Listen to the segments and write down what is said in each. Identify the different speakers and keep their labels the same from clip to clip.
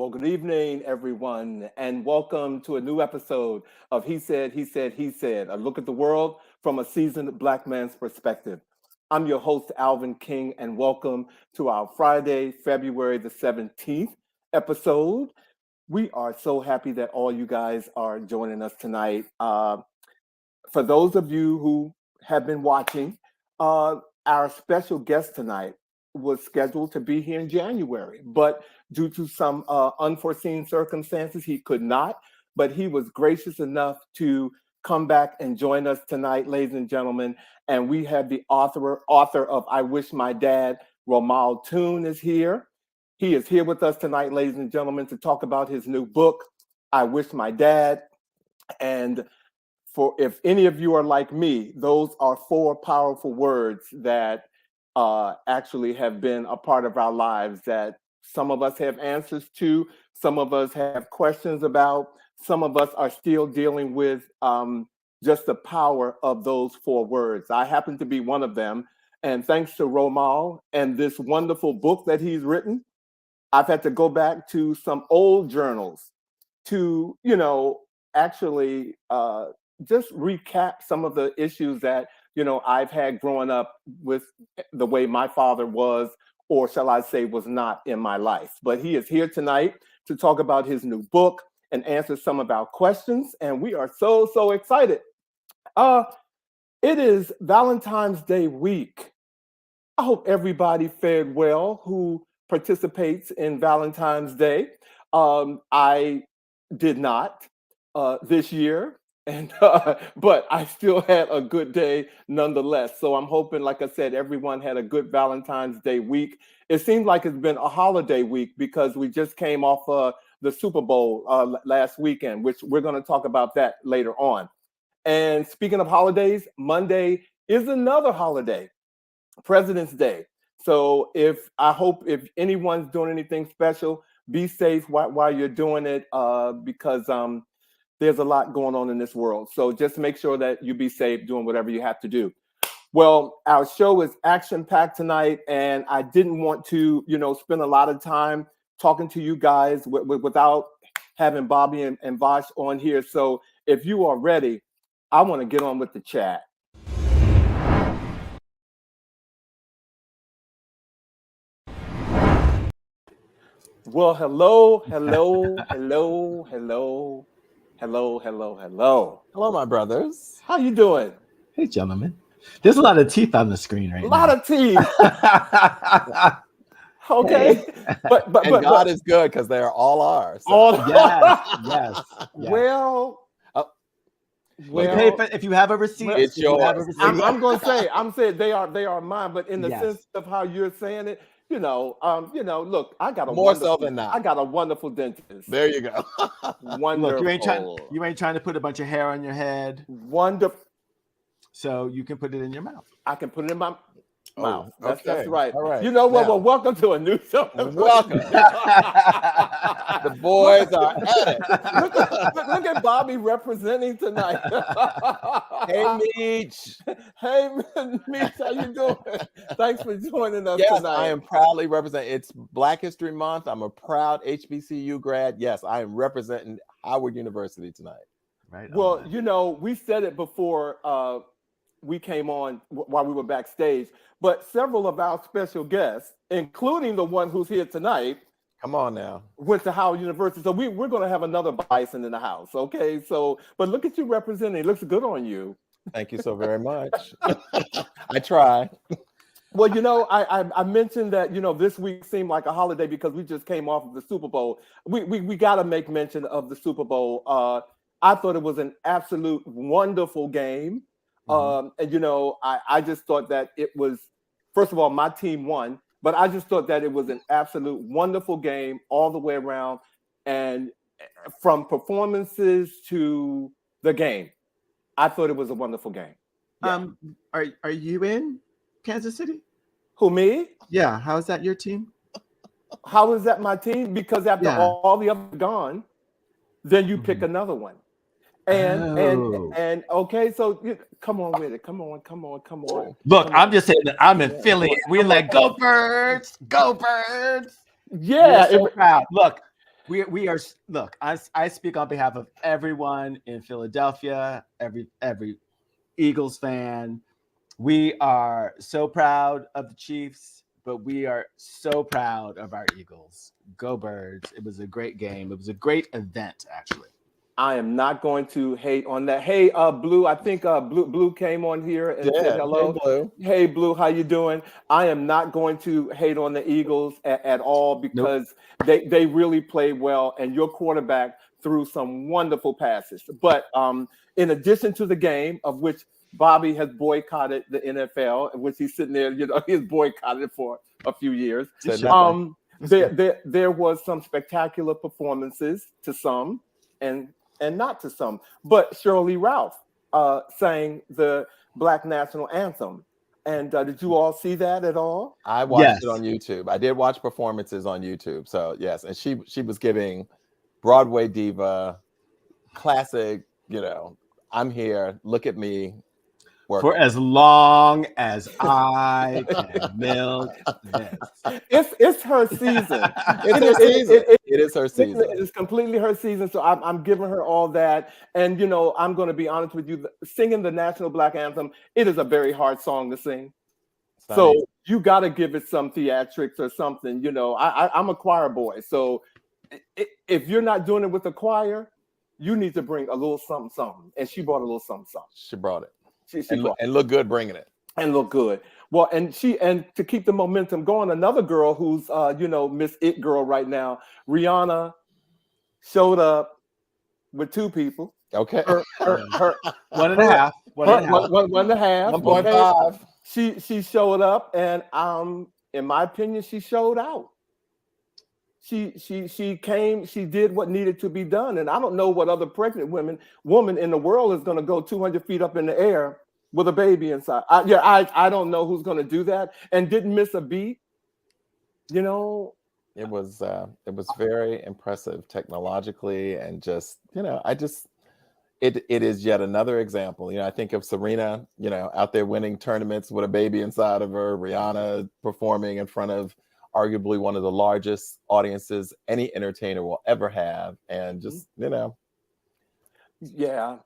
Speaker 1: Well, good evening, everyone, and welcome to a new episode of He Said, He Said, He Said, a look at the world from a seasoned Black man's perspective. I'm your host, Alvin King, and welcome to our Friday, February the 17th episode. We are so happy that all you guys are joining us tonight. For those of you who have been watching, our special guest tonight was scheduled to be here in January, but due to some unforeseen circumstances, he could not. But he was gracious enough to come back and join us tonight, ladies and gentlemen. And we have the author of I Wish My Dad, Romal Tune, is here. He is here with us tonight, ladies and gentlemen, to talk about his new book, I Wish My Dad. And for if any of you are like me, those are four powerful words that actually have been a part of our lives that some of us have answers to, some of us have questions about, some of us are still dealing with just the power of those four words. I happen to be one of them. And thanks to Romal and this wonderful book that he's written, I've had to go back to some old journals to, actually just recap some of the issues that I've had growing up with the way my father was, or shall I say was not in my life. But he is here tonight to talk about his new book and answer some of our questions, and we are so excited. It is Valentine's Day week. I hope everybody fared well who participates in Valentine's Day. I did not this year. But I still had a good day nonetheless. So I'm hoping, like I said, everyone had a good Valentine's Day week. It seems like it's been a holiday week because we just came off the Super Bowl last weekend, which we're going to talk about that later on. And speaking of holidays, Monday is another holiday, President's Day. So I hope if anyone's doing anything special, be safe while you're doing it because there's a lot going on in this world. So just make sure that you be safe doing whatever you have to do. Well, our show is action-packed tonight, and I didn't want to, spend a lot of time talking to you guys without having Bobby and Vash on here. So if you are ready, I want to get on with the chat. Well, hello.
Speaker 2: Hello, my brothers.
Speaker 1: How you doing?
Speaker 3: Hey, gentlemen. There's a lot of teeth on the screen right now.
Speaker 1: A lot of teeth. Okay. But
Speaker 2: God is good because they are all ours.
Speaker 1: So.
Speaker 3: Yes.
Speaker 1: Well,
Speaker 3: if you have a receipt,
Speaker 2: it's yours.
Speaker 1: I'm going to say, they are mine. But in the sense of how you're saying it, look, I got a wonderful dentist.
Speaker 2: There you go.
Speaker 1: Wonderful.
Speaker 3: Look, you ain't trying to put a bunch of hair on your head.
Speaker 1: Wonderful.
Speaker 3: So you can put it in your mouth.
Speaker 1: I can put it in my mouth.
Speaker 2: Okay.
Speaker 1: That's right.
Speaker 2: All right.
Speaker 1: You know what? Well, welcome to a new show.
Speaker 2: Welcome. The boys are at it.
Speaker 1: Look at Bobby representing tonight.
Speaker 2: Hey, Meech.
Speaker 1: Hey, Meech, how you doing? Thanks for joining us tonight.
Speaker 2: I am proudly representing. It's Black History Month. I'm a proud HBCU grad. Yes, I am representing Howard University tonight.
Speaker 3: Right.
Speaker 1: Well, we said it before we came on while we were backstage, but several of our special guests, including the one who's here tonight,
Speaker 2: come on now,
Speaker 1: went to Howard University. So we're going to have another bison in the house. Okay. So, but look at you representing. It looks good on you.
Speaker 2: Thank you so very much. I try.
Speaker 1: Well, I mentioned that, this week seemed like a holiday because we just came off of the Super Bowl. We got to make mention of the Super Bowl. I thought it was an absolute wonderful game. And, I just thought that it was, first of all, my team won, but I just thought that it was an absolute wonderful game all the way around. And from performances to the game, I thought it was a wonderful game.
Speaker 3: Yeah. Are you in Kansas City?
Speaker 1: Who, me?
Speaker 3: Yeah. How is that your team?
Speaker 1: How is that my team? Because after all the others are gone, then you pick another one. And okay, so come on with it. Come on.
Speaker 3: Look, I'm just saying that I'm in Philly. We're like, go Birds, go Birds.
Speaker 1: Yeah,
Speaker 3: so proud. Look, We are, look, I speak on behalf of everyone in Philadelphia, every Eagles fan. We are so proud of the Chiefs, but we are so proud of our Eagles. Go Birds. It was a great game. It was a great event, actually.
Speaker 1: I am not going to hate on that. Hey, Blue, I think Blue came on here and said
Speaker 2: Yeah,
Speaker 1: hello.
Speaker 2: hey, Blue.
Speaker 1: Hey, Blue, how you doing? I am not going to hate on the Eagles at all because they really played well, and your quarterback threw some wonderful passes. But in addition to the game, of which Bobby has boycotted the NFL, in which he's sitting there, he's boycotted it for a few years.
Speaker 2: Said nothing.
Speaker 1: There was some spectacular performances to some, and not to some. But Shirley Ralph sang the Black National Anthem. And did you all see that at all?
Speaker 2: I watched
Speaker 3: Yes.
Speaker 2: it on YouTube. I did watch performances on YouTube. So yes, and she was giving Broadway diva, classic, I'm here, look at me. Working.
Speaker 3: For as long as I can milk this.
Speaker 1: It's her season.
Speaker 2: It is her season.
Speaker 1: It's completely her season. So I'm giving her all that. And, I'm going to be honest with you. Singing the National Black Anthem, it is a very hard song to sing. So you got to give it some theatrics or something. I'm a choir boy. So if you're not doing it with the choir, you need to bring a little something. And she brought a little something.
Speaker 2: She brought it.
Speaker 1: And
Speaker 2: look good bringing it.
Speaker 1: And look good. Well, and to keep the momentum going, another girl who's Miss It Girl right now, Rihanna, showed up with two people.
Speaker 2: Okay.
Speaker 1: Her
Speaker 3: one and a half.
Speaker 2: 1.5.
Speaker 1: She showed up, and in my opinion, she showed out. She came, she did what needed to be done. And I don't know what other pregnant woman in the world is going to go 200 feet up in the air with a baby inside. I don't know who's going to do that, and didn't miss a beat.
Speaker 2: It was very impressive technologically, and just, it is yet another example. I think of Serena, out there winning tournaments with a baby inside of her, Rihanna performing in front of arguably one of the largest audiences any entertainer will ever have, and just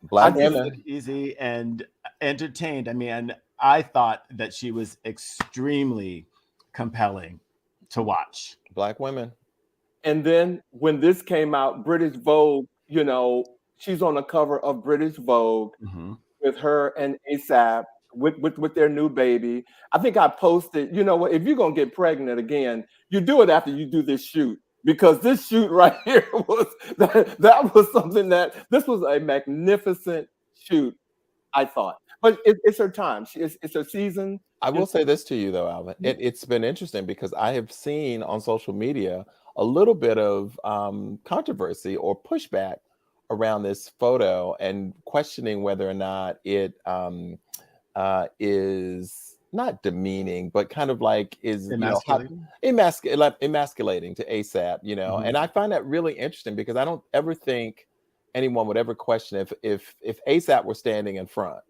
Speaker 2: Black women,
Speaker 3: easy and entertained. I mean, I thought that she was extremely compelling to watch.
Speaker 2: Black women.
Speaker 1: And then when this came out, British Vogue, she's on the cover of British Vogue with her and ASAP. With their new baby. I think I posted, what, if you're going to get pregnant again, you do it after you do this shoot, because this shoot right here that was something this was a magnificent shoot, I thought. But it's her time. It's her season.
Speaker 2: I will say this to you, though, Alvin. It's been interesting because I have seen on social media a little bit of controversy or pushback around this photo, and questioning whether or not it is not demeaning, but kind of like is emasculating to ASAP, And I find that really interesting, because I don't ever think anyone would ever question if ASAP were standing in front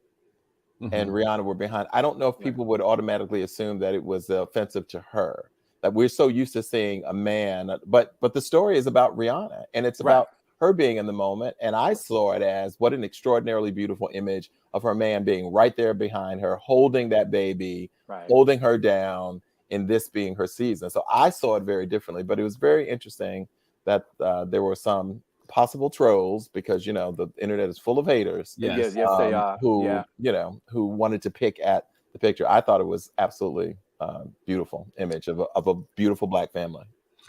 Speaker 2: and Rihanna were behind. I don't know if people would automatically assume that it was offensive to her. That we're so used to seeing a man, but the story is about Rihanna, and it's about her being in the moment. And I saw it as what an extraordinarily beautiful image of her man being right there behind her, holding that baby, holding her down, in this being her season. So I saw it very differently, but it was very interesting that there were some possible trolls, because, the internet is full of haters.
Speaker 1: Yes, they are.
Speaker 2: Who wanted to pick at the picture. I thought it was absolutely beautiful image of a beautiful Black family.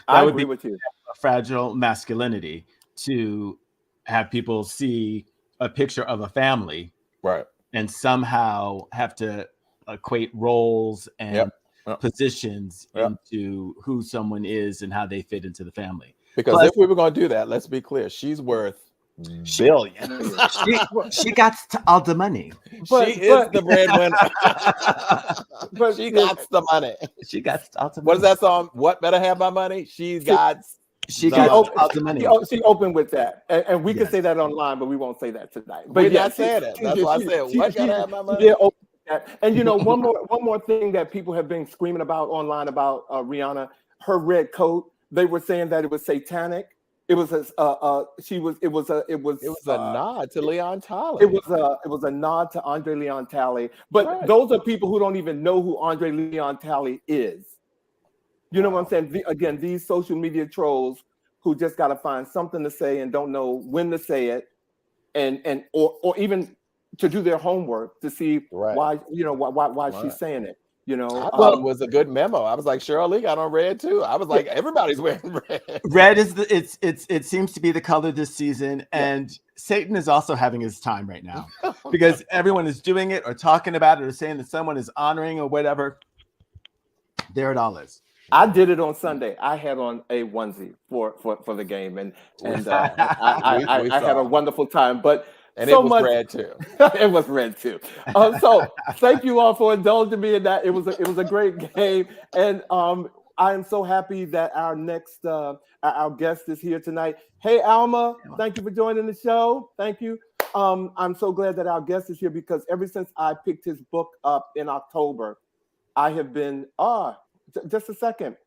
Speaker 1: I agree with you.
Speaker 3: A fragile masculinity to have people see a picture of a family,
Speaker 2: right,
Speaker 3: and somehow have to equate roles and positions into who someone is and how they fit into the family.
Speaker 2: Because if we were going to do that, let's be clear, she's worth billions.
Speaker 3: she got all the money.
Speaker 2: She is the breadwinner. But she got the money.
Speaker 3: She got all the money.
Speaker 2: What is that song? What better have my money? She got
Speaker 3: all the money.
Speaker 1: She opened with that, and we can say that online, but we won't say that tonight. But
Speaker 2: we're not saying it. That's why I said, what better have my money?
Speaker 1: And one more thing that people have been screaming about online about Rihanna, her red coat. They were saying that it was satanic. It was a it was
Speaker 2: a nod to Leon Talley.
Speaker 1: It was a nod to Andre Leon Talley. But those are people who don't even know who Andre Leon Talley is. You know what I'm saying? Again, these social media trolls who just got to find something to say and don't know when to say it, or even to do their homework to see why she's saying it. You know,
Speaker 2: I thought it was a good memo. I was like, Cheryl Lee got on red too. I was like, everybody's wearing red.
Speaker 3: Red is it seems to be the color this season, and Satan is also having his time right now because everyone is doing it or talking about it or saying that someone is honoring or whatever. There it all is.
Speaker 1: I did it on Sunday. I had on a onesie for the game, and I had a wonderful time. But
Speaker 2: and so it was red too.
Speaker 1: It was red too. So thank you all for indulging me in that. It was a great game, and I am so happy that our next our guest is here tonight. Hey Alma, thank you for joining the show. Thank you. I'm so glad that our guest is here because ever since I picked his book up in October, I have been just a second.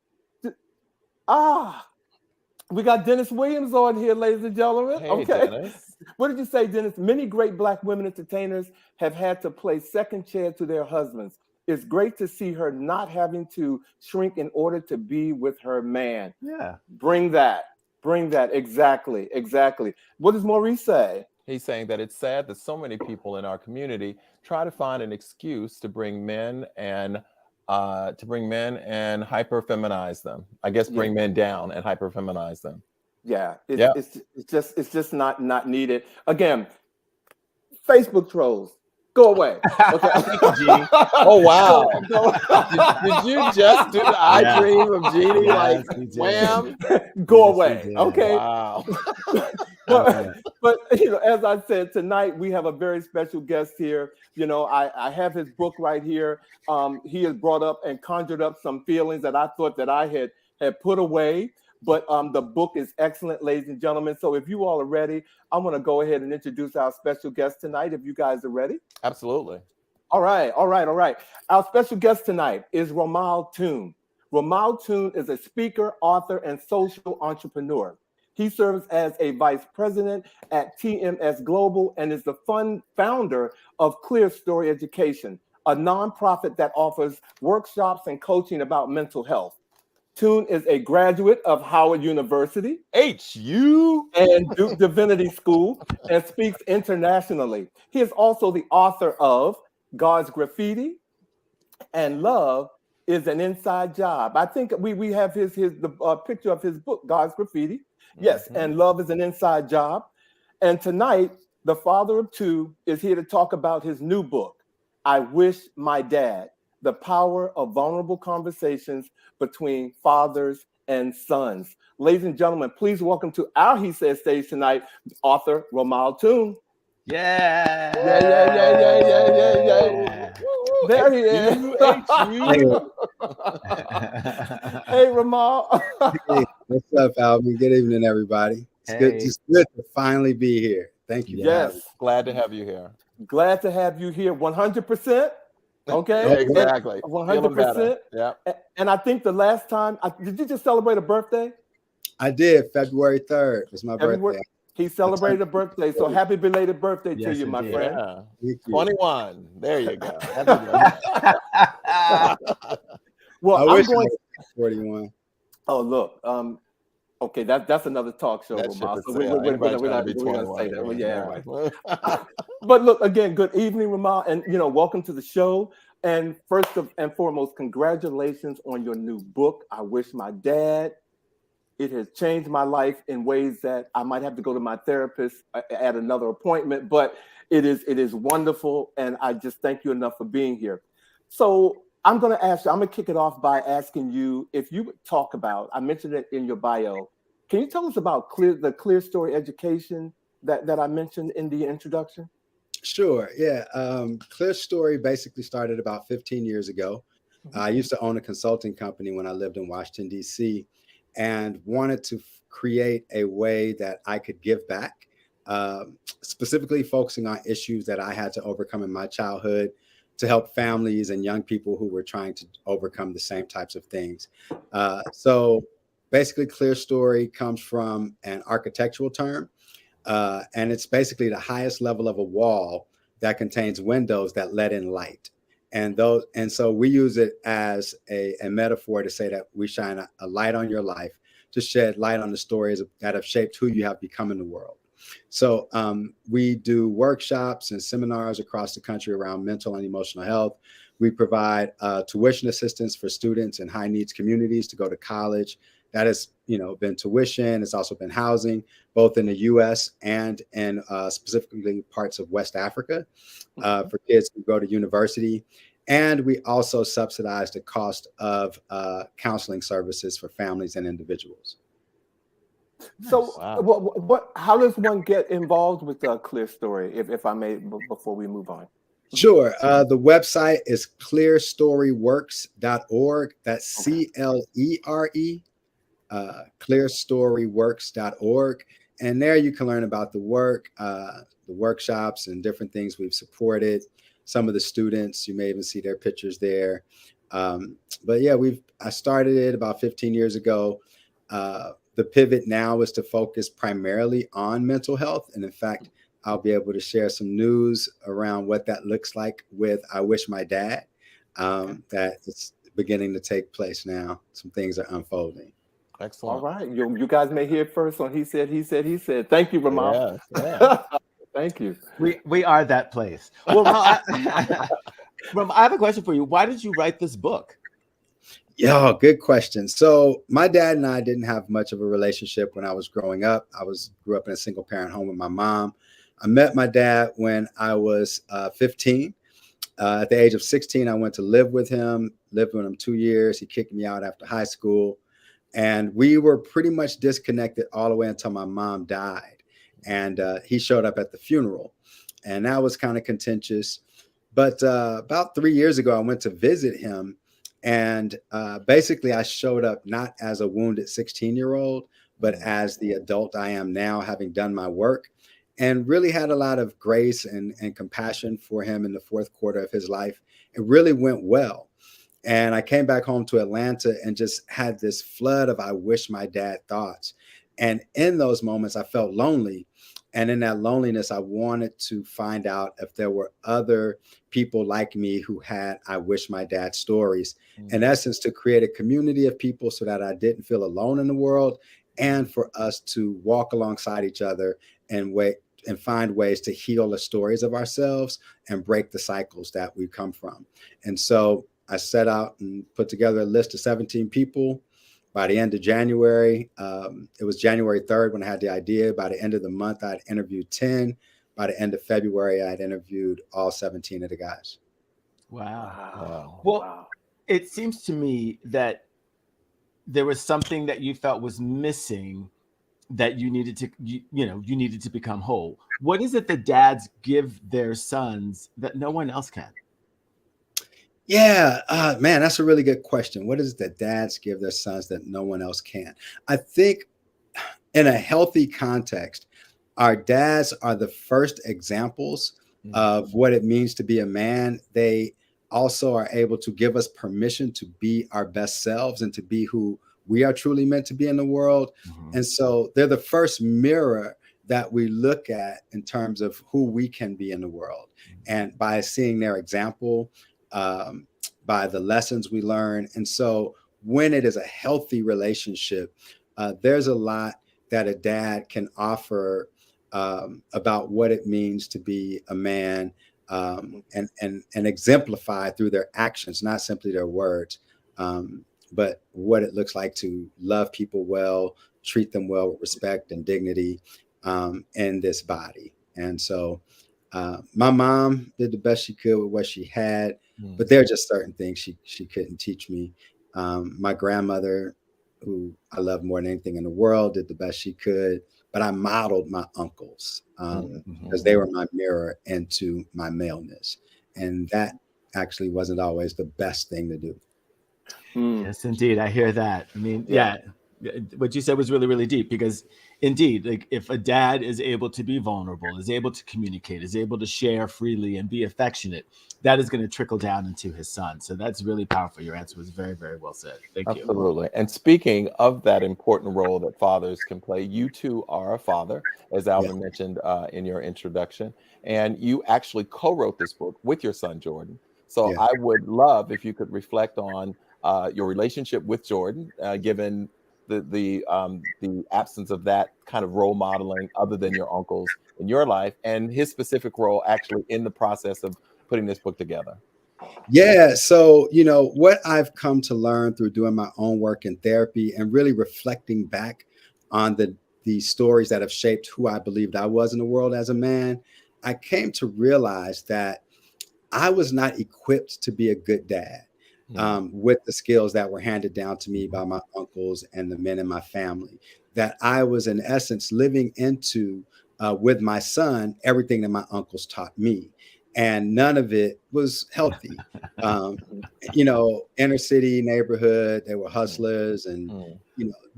Speaker 1: We got Dennis Williams on here, ladies and gentlemen.
Speaker 2: Hey,
Speaker 1: okay.
Speaker 2: Dennis.
Speaker 1: What did you say, Dennis? Many great Black women entertainers have had to play second chair to their husbands. It's great to see her not having to shrink in order to be with her man.
Speaker 3: Yeah.
Speaker 1: Bring that. Exactly. What does Maurice say?
Speaker 2: He's saying that it's sad that so many people in our community try to find an excuse to bring men and hyper feminize them. I guess bring men down and hyper feminize them.
Speaker 1: Yeah, it's just not needed. Again, Facebook trolls, go away. Okay.
Speaker 2: Oh wow! Did you just do the I dream of Jeannie?
Speaker 3: Yes,
Speaker 2: like wham?
Speaker 1: Go away. Okay.
Speaker 2: Wow.
Speaker 1: But as I said, tonight we have a very special guest here. I have his book right here. He has brought up and conjured up some feelings that I thought that I had put away. But the book is excellent, ladies and gentlemen. So if you all are ready, I'm going to go ahead and introduce our special guest tonight. If you guys are ready.
Speaker 2: Absolutely.
Speaker 1: All right. Our special guest tonight is Romal Tune. Romal Tune is a speaker, author, and social entrepreneur. He serves as a vice president at TMS Global and is the founder of Clear Story Education, a nonprofit that offers workshops and coaching about mental health. Tune is a graduate of Howard University,
Speaker 2: HU,
Speaker 1: and Duke Divinity School, and speaks internationally. He is also the author of God's Graffiti and Love is an Inside Job. I think we have the picture of his book, God's Graffiti. Yes, and Love is an Inside Job. And tonight, the father of two is here to talk about his new book, I Wish My Dad, The Power of Vulnerable Conversations Between Fathers and Sons. Ladies and gentlemen, please welcome to our He Said stage tonight, author Romal Tune.
Speaker 3: Yeah.
Speaker 1: There he is. Hey, Romal.
Speaker 4: Hey, what's up, Alvin? Good evening, everybody. It's good to finally be here. Thank you.
Speaker 1: Yes.
Speaker 2: Glad to have you here.
Speaker 1: Glad to have you here. 100%. Okay.
Speaker 2: Yeah, exactly.
Speaker 1: 100%.
Speaker 2: Yeah.
Speaker 1: And I think the last time, did you just celebrate a birthday?
Speaker 4: I did. February 3rd. It's my birthday.
Speaker 1: He celebrated a birthday. So happy belated birthday to you, my friend.
Speaker 2: Yeah. 21. There you go.
Speaker 4: Well, I'm going 41.
Speaker 1: Oh, look. Okay, that's another talk show.
Speaker 2: That
Speaker 1: Romal. So
Speaker 2: we're
Speaker 1: not going to say that. Well, yeah, right. But look, again, good evening, Romal, and welcome to the show. And first and foremost, congratulations on your new book, I Wish My Dad. It has changed my life in ways that I might have to go to my therapist at another appointment, but it is wonderful, and I just thank you enough for being here. So I'm going to kick it off by asking you if you would talk about, I mentioned it in your bio, can you tell us about the Clear Story Education that I mentioned in the introduction?
Speaker 4: Sure, yeah. Clear Story basically started about 15 years ago. I used to own a consulting company when I lived in Washington, D.C., and wanted to create a way that I could give back, specifically focusing on issues that I had to overcome in my childhood to help families and young people who were trying to overcome the same types of things. So basically, clear story comes from an architectural term, and it's basically the highest level of a wall that contains windows that let in light. And so we use it as a metaphor to say that we shine a light on your life, to shed light on the stories that have shaped who you have become in the world. So we do workshops and seminars across the country around mental and emotional health. We provide tuition assistance for students in high needs communities to go to college. That has, been tuition. It's also been housing, both in the U.S. and in specifically parts of West Africa for kids who go to university. And we also subsidize the cost of counseling services for families and individuals.
Speaker 1: So, how does one get involved with Clear Story, if I may, before we move on?
Speaker 4: Sure. The website is clearstoryworks.org. That's CLERE, clearstoryworks.org. And there you can learn about the work, the workshops, and different things we've supported. Some of the students, you may even see their pictures there. But yeah, I started it about 15 years ago. The pivot now is to focus primarily on mental health. And in fact, I'll be able to share some news around what that looks like with I Wish My Dad. That it's beginning to take place now. Some things are unfolding.
Speaker 2: Excellent.
Speaker 1: All right. You guys may hear it first on He Said, He Said, He Said. Thank you, Romal.
Speaker 2: Yeah.
Speaker 1: Thank you.
Speaker 3: We are that place. Well, Romal, I have a question for you. Why did you write this book?
Speaker 4: Yeah, good question. So my dad and I didn't have much of a relationship when I was growing up. Grew up in a single parent home with my mom. I met my dad when I was 15. At the age of 16, I went to live with him 2 years. He kicked me out after high school. And we were pretty much disconnected all the way until my mom died. And he showed up at the funeral. And that was kind of contentious. But about 3 years ago, I went to visit him. And basically, I showed up not as a wounded 16-year-old, but as the adult I am now, having done my work, and really had a lot of grace and compassion for him in the fourth quarter of his life. It really went well. And I came back home to Atlanta and just had this flood of I wish my dad thoughts. And in those moments, I felt lonely. And in that loneliness, I wanted to find out if there were other people like me who had I wish my dad stories. In essence, to create a community of people so that I didn't feel alone in the world, and for us to walk alongside each other and find ways to heal the stories of ourselves and break the cycles that we come from. And so I set out and put together a list of 17 people. By the end of January, it was January 3rd when I had the idea. By the end of the month, I'd interviewed 10. By the end of February, I had interviewed all 17 of the guys.
Speaker 3: Wow. Well, it seems to me that there was something that you felt was missing, that you needed to become whole. What is it that dads give their sons that no one else can?
Speaker 4: Yeah, man, that's a really good question. What is it that dads give their sons that no one else can? I think in a healthy context, our dads are the first examples of what it means to be a man. They also are able to give us permission to be our best selves and to be who we are truly meant to be in the world. And so they're the first mirror that we look at in terms of who we can be in the world. And by seeing their example, by the lessons we learn. And so when it is a healthy relationship, there's a lot that a dad can offer about what it means to be a man, and exemplify through their actions, not simply their words, but what it looks like to love people well, treat them well with respect and dignity in this body. And so my mom did the best she could with what she had, but there are just certain things she couldn't teach me. My grandmother, who I love more than anything in the world, did the best she could, but I modeled my uncles because they were my mirror into my maleness. And that actually wasn't always the best thing to do.
Speaker 3: Yes, indeed. I hear that. I mean, yeah, what you said was really, really deep, because indeed, like if a dad is able to be vulnerable, is able to communicate, is able to share freely and be affectionate, that is going to trickle down into his son. So that's really powerful. Your answer was very, very well said. Thank you.
Speaker 2: Absolutely. And speaking of that important role that fathers can play, you too are a father, as
Speaker 4: Yeah.
Speaker 2: Alvin mentioned in your introduction, and you actually co-wrote this book with your son Jordan. So
Speaker 4: Yeah.
Speaker 2: I would love if you could reflect on your relationship with Jordan, given the absence of that kind of role modeling other than your uncles in your life, and his specific role actually in the process of putting this book together.
Speaker 4: Yeah. So, what I've come to learn through doing my own work in therapy and really reflecting back on the stories that have shaped who I believed I was in the world as a man, I came to realize that I was not equipped to be a good dad with the skills that were handed down to me by my uncles and the men in my family. That I was, in essence, living into with my son everything that my uncles taught me. And none of it was healthy. Um, Inner city neighborhood, they were hustlers, and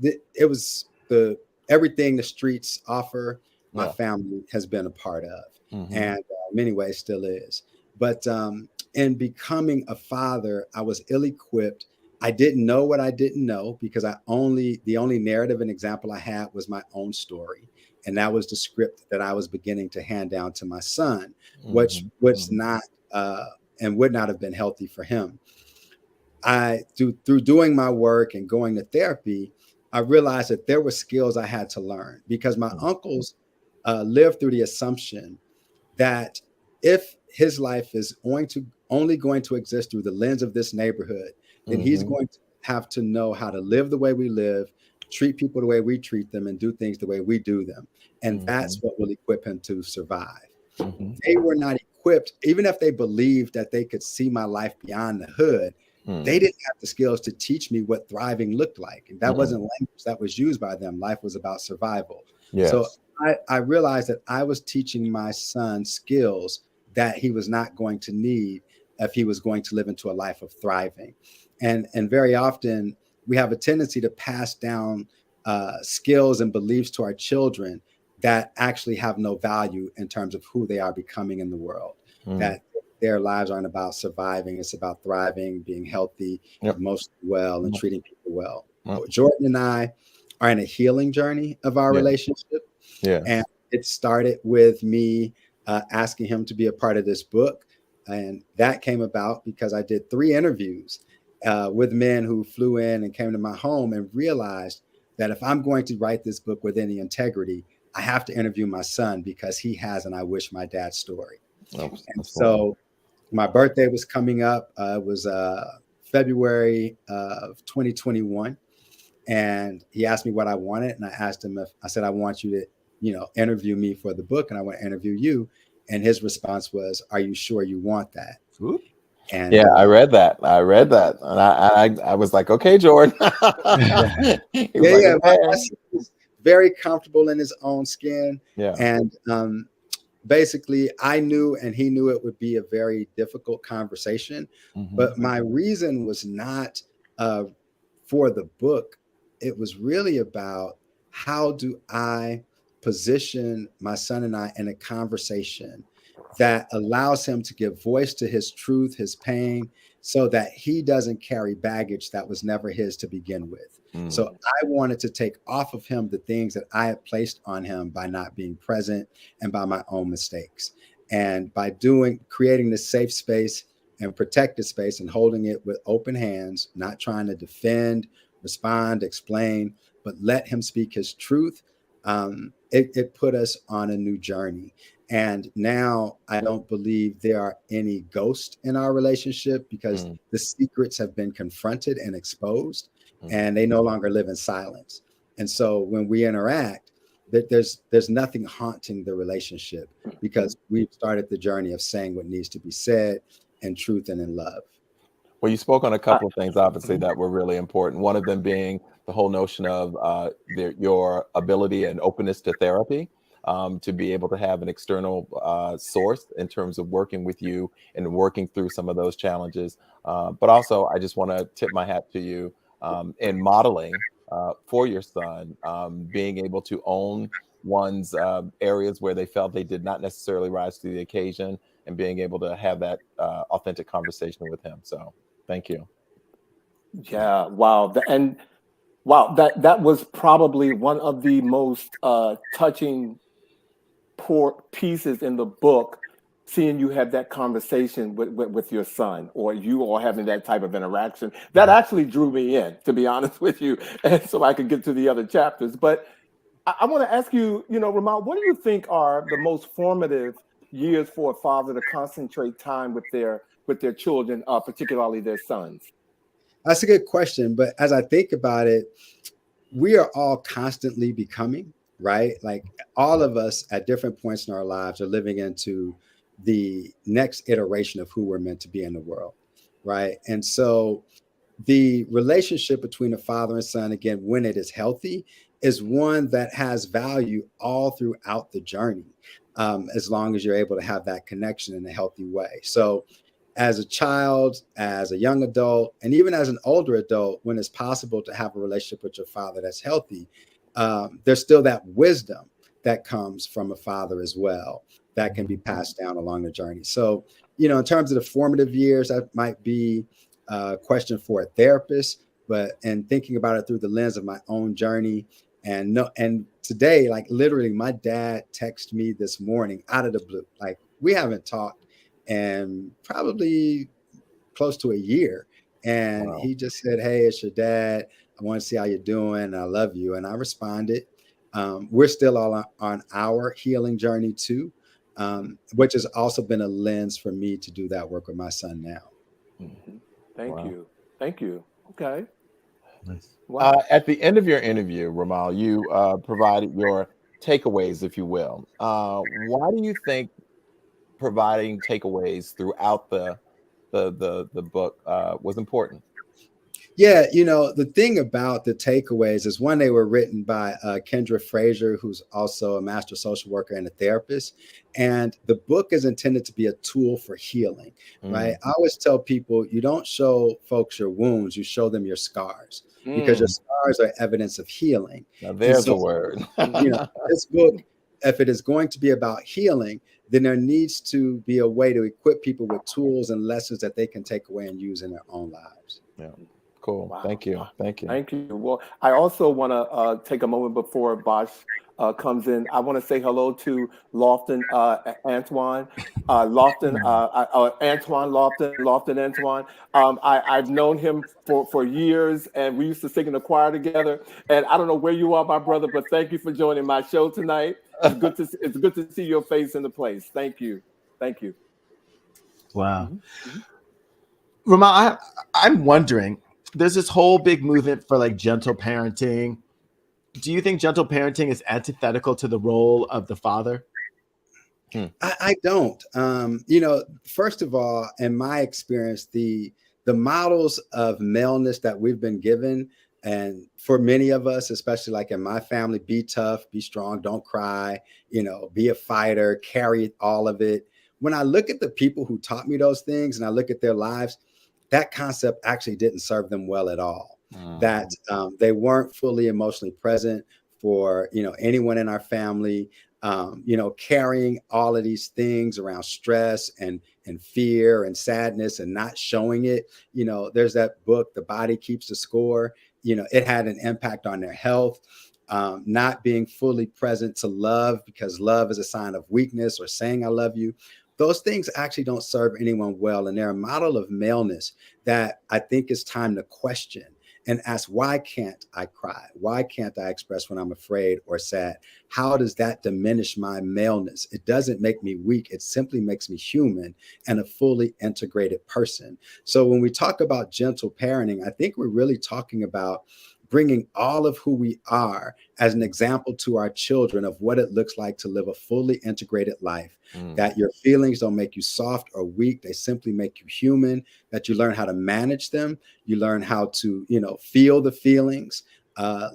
Speaker 4: it was everything the streets offer. My
Speaker 2: Yeah.
Speaker 4: family has been a part of,
Speaker 2: Mhm.
Speaker 4: and in many ways still is. But in becoming a father, I was ill-equipped. I didn't know what I didn't know because the only narrative and example I had was my own story. And that was the script that I was beginning to hand down to my son, which
Speaker 2: Mhm.
Speaker 4: was
Speaker 2: Mhm.
Speaker 4: not and would not have been healthy for him. Through doing my work and going to therapy, I realized that there were skills I had to learn because my
Speaker 2: Mhm.
Speaker 4: uncles lived through the assumption that if his life is only going to exist through the lens of this neighborhood, then he's
Speaker 2: Mhm.
Speaker 4: going to have to know how to live the way we live, treat people the way we treat them, and do things the way we do them. And that's
Speaker 2: Mhm.
Speaker 4: what will equip him to survive.
Speaker 2: Mhm.
Speaker 4: They were not equipped, even if they believed that they could see my life beyond the hood. They
Speaker 2: Mhm.
Speaker 4: didn't have the skills to teach me what thriving looked like. And that
Speaker 2: Mhm.
Speaker 4: wasn't language that was used by them. Life was about survival. So
Speaker 2: Yes.
Speaker 4: I realized that I was teaching my son skills that he was not going to need if he was going to live into a life of thriving. And very often we have a tendency to pass down skills and beliefs to our children that actually have no value in terms of who they are becoming in the world.
Speaker 2: Mm.
Speaker 4: That their lives aren't about surviving; it's about thriving, being healthy,
Speaker 2: Yep.
Speaker 4: emotionally well, and
Speaker 2: Yep.
Speaker 4: treating people well.
Speaker 2: Yep.
Speaker 4: Jordan and I are in a healing journey of our
Speaker 2: Yeah.
Speaker 4: relationship.
Speaker 2: Yes.
Speaker 4: And it started with me asking him to be a part of this book. And that came about because I did 3 interviews with men who flew in and came to my home and realized that if I'm going to write this book with any integrity, I have to interview my son because he has an I Wish My Dad story. And
Speaker 2: Absolutely.
Speaker 4: so my birthday was coming up. It was February of 2021. And he asked me what I wanted. And I asked him if I said, I want you to, interview me for the book and I want to interview you. And his response was, are you sure you want that?
Speaker 3: Oop.
Speaker 4: And
Speaker 2: Yeah, I read that. And I was like, okay, Jordan. He was like,
Speaker 4: yeah, my
Speaker 2: okay.
Speaker 4: son was very comfortable in his own skin.
Speaker 2: Yeah.
Speaker 4: And basically, I knew and he knew it would be a very difficult conversation.
Speaker 2: Mhm.
Speaker 4: But my reason was not for the book. It was really about how do I position my son and I in a conversation that allows him to give voice to his truth, his pain, so that he doesn't carry baggage that was never his to begin with. So
Speaker 2: Mm.
Speaker 4: I wanted to take off of him the things that I had placed on him by not being present and by my own mistakes. And by creating this safe space and protected space and holding it with open hands, not trying to defend, respond, explain, but let him speak his truth. It put us on a new journey. And now I don't believe there are any ghosts in our relationship because
Speaker 2: Mm.
Speaker 4: the secrets have been confronted and exposed,
Speaker 2: Mm.
Speaker 4: and they no longer live in silence. And so when we interact, there's nothing haunting the relationship because we've started the journey of saying what needs to be said in truth and in love.
Speaker 2: Well, you spoke on a couple of things, obviously,
Speaker 3: Mhm.
Speaker 2: that were really important. One of them being the whole notion of your ability and openness to therapy, to be able to have an external source in terms of working with you and working through some of those challenges. But also, I just want to tip my hat to you in modeling for your son, being able to own one's areas where they felt they did not necessarily rise to the occasion, and being able to have that authentic conversation with him. So thank you.
Speaker 1: Yeah, wow. And wow, that was probably one of the most touching poor pieces in the book, seeing you have that conversation with your son, or you all having that type of interaction. That actually drew me in, to be honest with you, and so I could get to the other chapters. But I want to ask you, Romal, what do you think are the most formative years for a father to concentrate time with their children, particularly their sons?
Speaker 4: That's a good question. But as I think about it, we are all constantly becoming, right? Like all of us at different points in our lives are living into the next iteration of who we're meant to be in the world, right? And so the relationship between a father and son, again, when it is healthy, is one that has value all throughout the journey, as long as you're able to have that connection in a healthy way. So as a child, as a young adult, and even as an older adult, when it's possible to have a relationship with your father that's healthy, there's still that wisdom that comes from a father as well that can be passed down along the journey. So, in terms of the formative years, that might be a question for a therapist, but and thinking about it through the lens of my own journey. And today, like literally, my dad texted me this morning out of the blue. Like we haven't talked and probably close to a year. And
Speaker 2: Wow.
Speaker 4: he just said, "Hey, it's your dad. I want to see how you're doing. I love you." And I responded. We're still all on our healing journey too, which has also been a lens for me to do that work with my son now.
Speaker 1: Mm-hmm. Thank
Speaker 2: Wow.
Speaker 1: you. Thank you. Okay.
Speaker 3: Nice.
Speaker 1: Wow.
Speaker 2: At the end of your interview, Romal, you provided your takeaways, if you will. Why do you think providing takeaways throughout the book was important?
Speaker 4: Yeah, the thing about the takeaways is one, they were written by Kendra Frazier, who's also a master social worker and a therapist. And the book is intended to be a tool for healing, right? I always tell people you don't show folks your wounds, you show them your scars because your
Speaker 2: Mm.
Speaker 4: scars are evidence of healing.
Speaker 2: Now
Speaker 4: And
Speaker 2: there's
Speaker 4: so,
Speaker 2: a word.
Speaker 4: this book, if it is going to be about healing, then there needs to be a way to equip people with tools and lessons that they can take away and use in their own lives.
Speaker 2: Yeah. Cool.
Speaker 1: Wow.
Speaker 2: Thank you. Thank you.
Speaker 1: Thank you. Well, I also want to take a moment before Bosch comes in. I want to say hello to Lofton Antoine. Antoine Lofton Antoine. I've known him for years, and we used to sing in the choir together. And I don't know where you are, my brother, but thank you for joining my show tonight. It's good to see your face in the place. Thank you. Thank you.
Speaker 3: Wow.
Speaker 1: Mm-hmm. Mm-hmm.
Speaker 3: Romal, I'm wondering, there's this whole big movement for like gentle parenting. Do you think gentle parenting is antithetical to the role of the father?
Speaker 4: I don't. First of all, in my experience, the models of maleness that we've been given, and for many of us, especially like in my family, be tough, be strong, don't cry, be a fighter, carry all of it. When I look at the people who taught me those things and I look at their lives, that concept actually didn't serve them well at all. That they weren't fully emotionally present for anyone in our family. Carrying all of these things around stress and fear and sadness and not showing it. There's that book, The Body Keeps the Score. It had an impact on their health. Not being fully present to love because love is a sign of weakness, or saying I love you. Those things actually don't serve anyone well. And they're a model of maleness that I think it's time to question and ask, why can't I cry? Why can't I express when I'm afraid or sad? How does that diminish my maleness? It doesn't make me weak. It simply makes me human and a fully integrated person. So when we talk about gentle parenting, I think we're really talking about bringing all of who we are as an example to our children of what it looks like to live a fully integrated life, that your feelings don't make you soft or weak. They simply make you human, that you learn how to manage them. You learn how to, feel the feelings,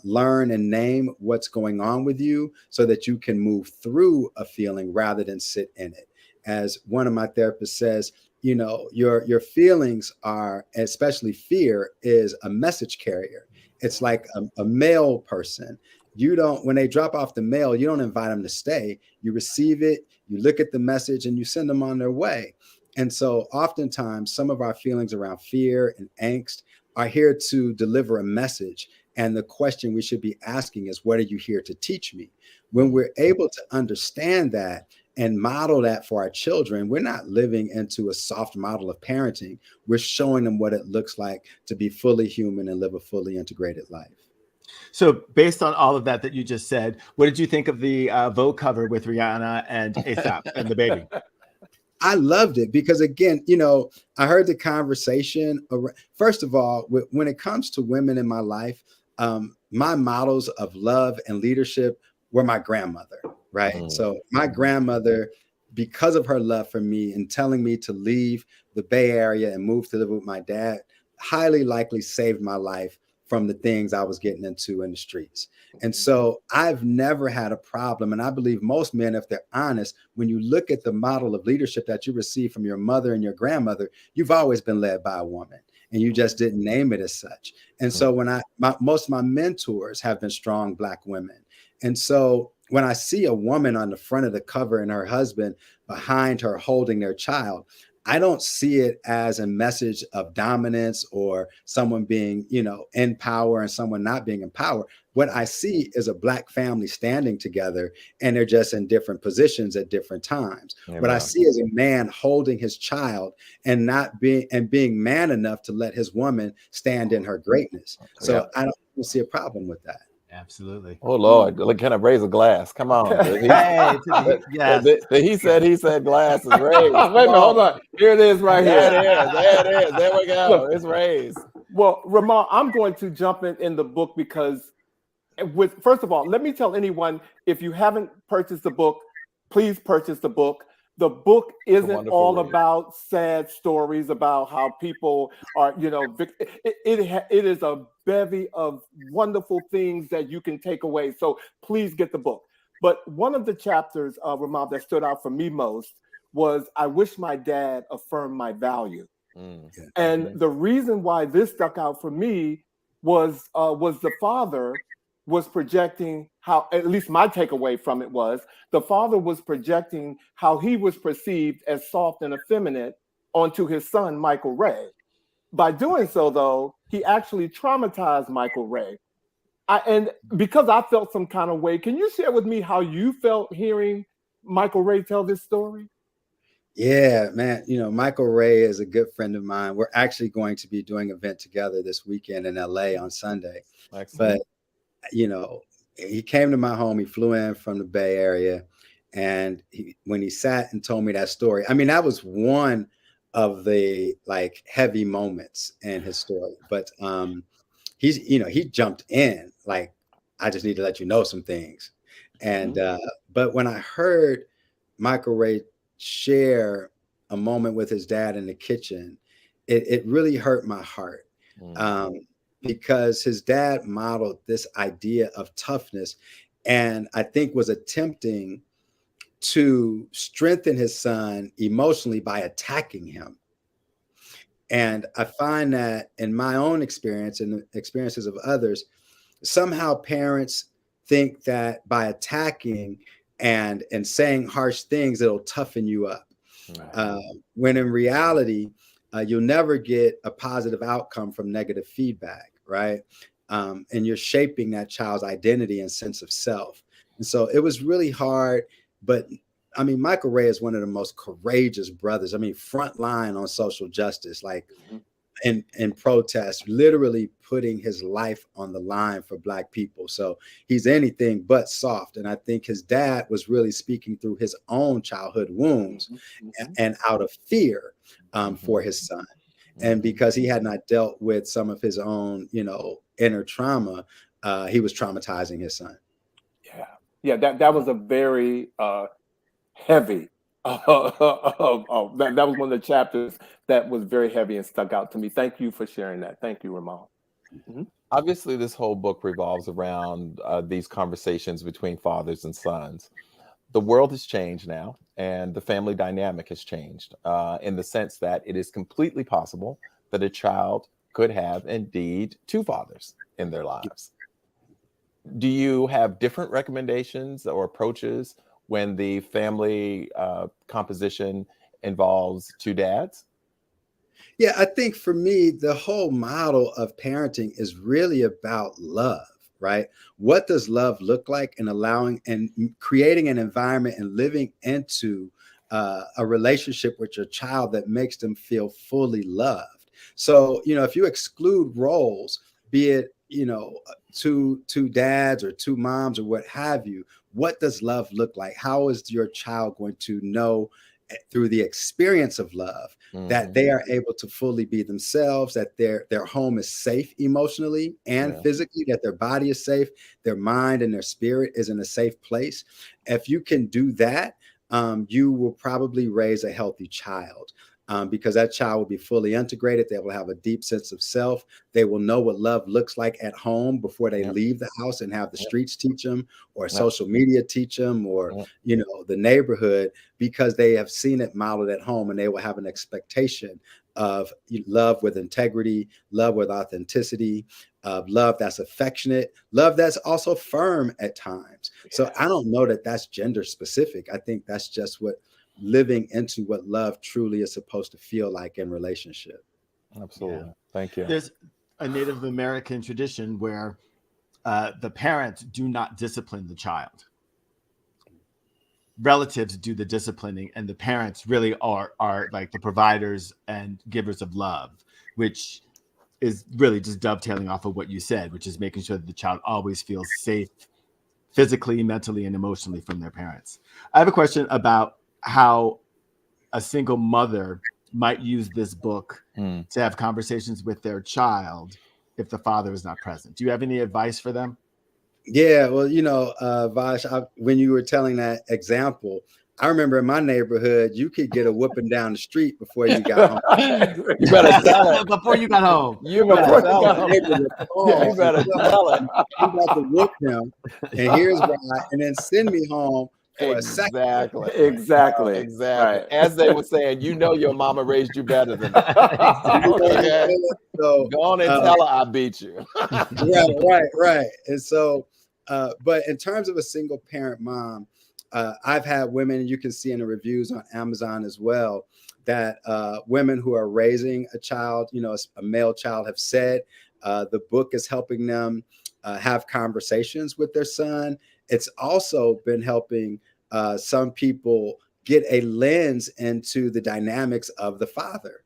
Speaker 4: learn and name what's going on with you so that you can move through a feeling rather than sit in it. As one of my therapists says, your feelings are, especially fear, is a message carrier. It's like a mail person. You don't, when they drop off the mail, you don't invite them to stay. You receive it, you look at the message, and you send them on their way. And so oftentimes some of our feelings around fear and angst are here to deliver a message. And the question we should be asking is, what are you here to teach me? When we're able to understand that and model that for our children, we're not living into a soft model of parenting. We're showing them what it looks like to be fully human and live a fully integrated life.
Speaker 3: So based on all of that you just said, what did you think of the Vogue cover with Rihanna and ASAP and the baby?
Speaker 4: I loved it because, again, you know, I heard the conversation. First of all, when it comes to women in my life, my models of love and leadership were my grandmother, right? So my grandmother, because of her love for me and telling me to leave the Bay Area and move to live with my dad, highly likely saved my life from the things I was getting into in the streets. And so I've never had a problem. And I believe most men, if they're honest, when you look at the model of leadership that you receive from your mother and your grandmother, you've always been led by a woman and you just didn't name it as such. And so when most of my mentors have been strong Black women. And so when I see a woman on the front of the cover and her husband behind her holding their child, I don't see it as a message of dominance or someone being, you know, in power and someone not being in power. What I see is a Black family standing together and they're just in different positions at different times. Amen. What I see is a man holding his child and being man enough to let his woman stand in her greatness. So I don't see a problem with that.
Speaker 3: Absolutely.
Speaker 2: Oh Lord, can I raise a glass? Come on. He said glass is raised.
Speaker 1: Wait a minute, hold on. Here it is right here.
Speaker 2: There it is. There we go. Look, it's raised.
Speaker 1: Well, Romal, I'm going to jump in the book because first of all, let me tell anyone, if you haven't purchased the book, please purchase the book. The book isn't all about sad stories about how people are, you know, it is a bevy of wonderful things that you can take away. So please get the book. But one of the chapters, Romal, that stood out for me most was, I wish my dad affirmed my value. And the reason why this stuck out for me was the father was projecting how, at least my takeaway from it was, the father was projecting how he was perceived as soft and effeminate onto his son, Michael Ray. By doing so, though, he actually traumatized Michael Ray. And because I felt some kind of way, can you share with me how you felt hearing Michael Ray tell this story?
Speaker 4: Yeah, man. You know, Michael Ray is a good friend of mine. We're actually going to be doing an event together this weekend in LA on Sunday. Excellent. But you know, he came to my home. He flew in from the Bay Area. And when he sat and told me that story, I mean, that was one of the like heavy moments in his story. But he jumped in like, I just need to let you know some things. And but when I heard Michael Ray share a moment with his dad in the kitchen, it really hurt my heart. Because his dad modeled this idea of toughness and I think was attempting to strengthen his son emotionally by attacking him. And I find that in my own experience and the experiences of others, somehow parents think that by attacking and saying harsh things, it'll toughen you up. When in reality, you'll never get a positive outcome from negative feedback, right? And you're shaping that child's identity and sense of self. And so it was really hard, but I mean, Michael Ray is one of the most courageous brothers. I mean, front line on social justice, like in protest, literally putting his life on the line for Black people. So he's anything but soft. And I think his dad was really speaking through his own childhood wounds and out of fear for his son. And because he had not dealt with some of his own, you know, inner trauma, he was traumatizing his son.
Speaker 1: Yeah, that was a very heavy. That was one of the chapters that was very heavy and stuck out to me. Thank you for sharing that. Thank you, Romal.
Speaker 2: Obviously, this whole book revolves around these conversations between fathers and sons. The world has changed now, and the family dynamic has changed in the sense that it is completely possible that a child could have indeed two fathers in their lives. Do you have different recommendations or approaches when the family composition involves two dads?
Speaker 4: Yeah, I think for me, the whole model of parenting is really about love, right? What does love look like, and allowing and creating an environment and living into a relationship with your child that makes them feel fully loved. So, if you exclude roles, be it, two dads or two moms or what have you, what does love look like? How is your child going to know through the experience of love that they are able to fully be themselves, that their home is safe emotionally and physically, that their body is safe, their mind and their spirit is in a safe place? If you can do that, you will probably raise a healthy child. Because that child will be fully integrated. They will have a deep sense of self. They will know what love looks like at home before they leave the house and have the streets teach them, or social media teach them, or the neighborhood, because they have seen it modeled at home, and they will have an expectation of love with integrity, love with authenticity, love that's affectionate, love that's also firm at times. So I don't know that that's gender specific. I think that's just what living into what love truly is supposed to feel like in relationship.
Speaker 2: Absolutely. Yeah. Thank you.
Speaker 3: There's a Native American tradition where the parents do not discipline the child. Relatives do the disciplining, and the parents really are like the providers and givers of love, which is really just dovetailing off of what you said, which is making sure that the child always feels safe physically, mentally, and emotionally from their parents. I have a question about how a single mother might use this book to have conversations with their child if the father is not present. Do you have any advice for them?
Speaker 4: Yeah, well, Vash, when you were telling that example, I remember in my neighborhood, you could get a whooping down the street before you got home.
Speaker 2: You better tell it.
Speaker 3: Before you got home.
Speaker 2: You better tell it.
Speaker 4: You
Speaker 2: better tell it.
Speaker 4: You got to whoop him, and here's why, and then send me home for a second.
Speaker 1: Exactly.
Speaker 2: Right. As they were saying, your mama raised you better than that. Okay. So go on and tell her I beat you.
Speaker 4: Right. And so, but in terms of a single parent mom, I've had women, you can see in the reviews on Amazon as well, that women who are raising a child, a male child, have said the book is helping them have conversations with their son. It's also been helping some people get a lens into the dynamics of the father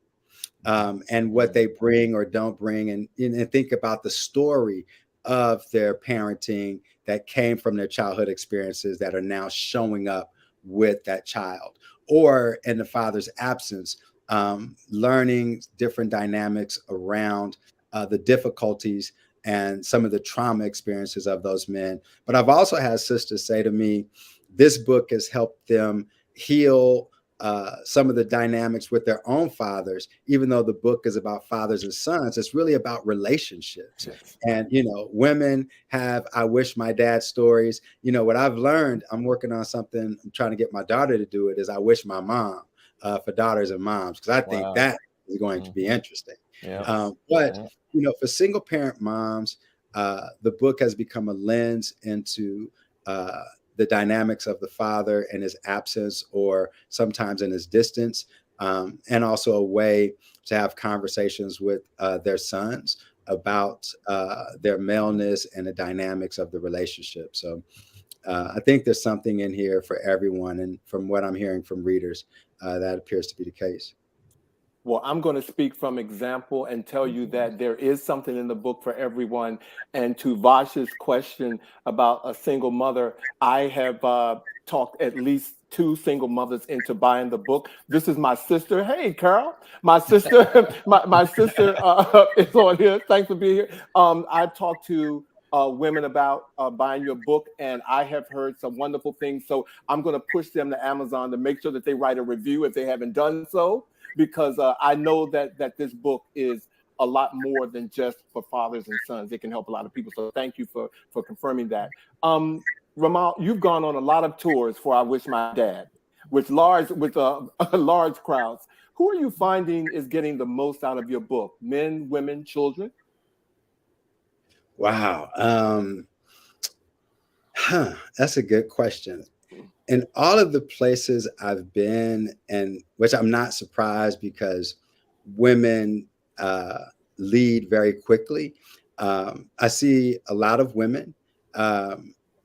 Speaker 4: and what they bring or don't bring, and think about the story of their parenting that came from their childhood experiences that are now showing up with that child, or in the father's absence, learning different dynamics around the difficulties and some of the trauma experiences of those men. But I've also had sisters say to me, this book has helped them heal some of the dynamics with their own fathers. Even though the book is about fathers and sons, it's really about relationships. Yes. And, women have I wish my dad stories. What I've learned, I'm working on something, I'm trying to get my daughter to do it, is I wish my mom for daughters and moms, because I think that is going to be interesting. Yeah. For single parent moms, the book has become a lens into the dynamics of the father in his absence, or sometimes in his distance, and also a way to have conversations with their sons about their maleness and the dynamics of the relationship. So I think there's something in here for everyone. And from what I'm hearing from readers, that appears to be the case.
Speaker 1: Well, I'm going to speak from example and tell you that there is something in the book for everyone. And to Vash's question about a single mother, I have talked at least 2 single mothers into buying the book. This is my sister. Hey, Carol. My sister, my sister is on here. Thanks for being here. I've talked to women about buying your book, and I have heard some wonderful things. So I'm going to push them to Amazon to make sure that they write a review if they haven't done so, because I know that this book is a lot more than just for fathers and sons. It can help a lot of people. So thank you for confirming that. Romal, you've gone on a lot of tours for I Wish My Dad with large crowds. Who are you finding is getting the most out of your book? Men, women, children?
Speaker 4: Wow. That's a good question. In all of the places I've been, and which I'm not surprised because women lead very quickly. I see a lot of women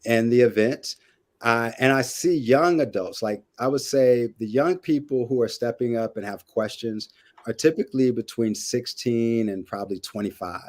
Speaker 4: in the events. And I see young adults, like I would say the young people who are stepping up and have questions are typically between 16 and probably 25.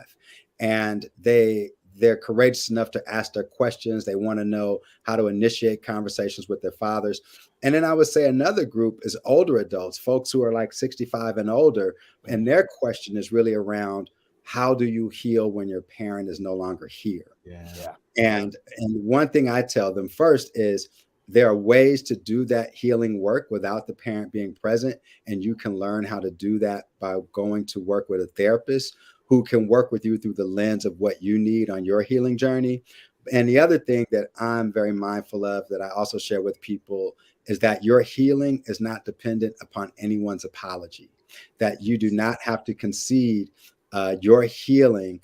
Speaker 4: And they're courageous enough to ask their questions. They want to know how to initiate conversations with their fathers. And then I would say another group is older adults, folks who are like 65 and older. And their question is really around, how do you heal when your parent is no longer here?
Speaker 3: Yeah.
Speaker 4: And one thing I tell them first is there are ways to do that healing work without the parent being present. And you can learn how to do that by going to work with a therapist who can work with you through the lens of what you need on your healing journey. And the other thing that I'm very mindful of that I also share with people is that your healing is not dependent upon anyone's apology, that you do not have to concede your healing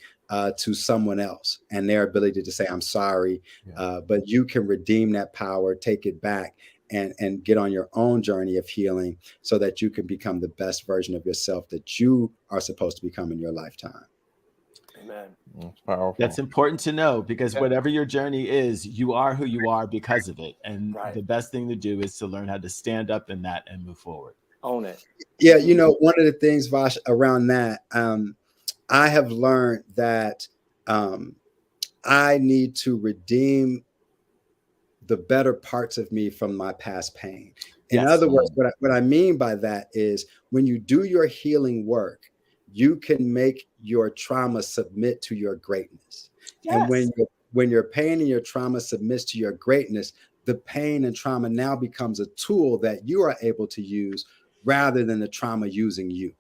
Speaker 4: to someone else and their ability to say, I'm sorry, but you can redeem that power, take it back, and get on your own journey of healing so that you can become the best version of yourself that you are supposed to become in your lifetime.
Speaker 1: Amen.
Speaker 2: That's powerful.
Speaker 3: That's important to know, because whatever your journey is, you are who you are because of it. And the best thing to do is to learn how to stand up in that and move forward.
Speaker 1: Own it.
Speaker 4: Yeah, you know, one of the things, Vash, around that, I have learned that I need to redeem the better parts of me from my past pain. In other words, what I mean by that is when you do your healing work, you can make your trauma submit to your greatness. And when your pain and your trauma submits to your greatness, the pain and trauma now becomes a tool that you are able to use rather than the trauma using you.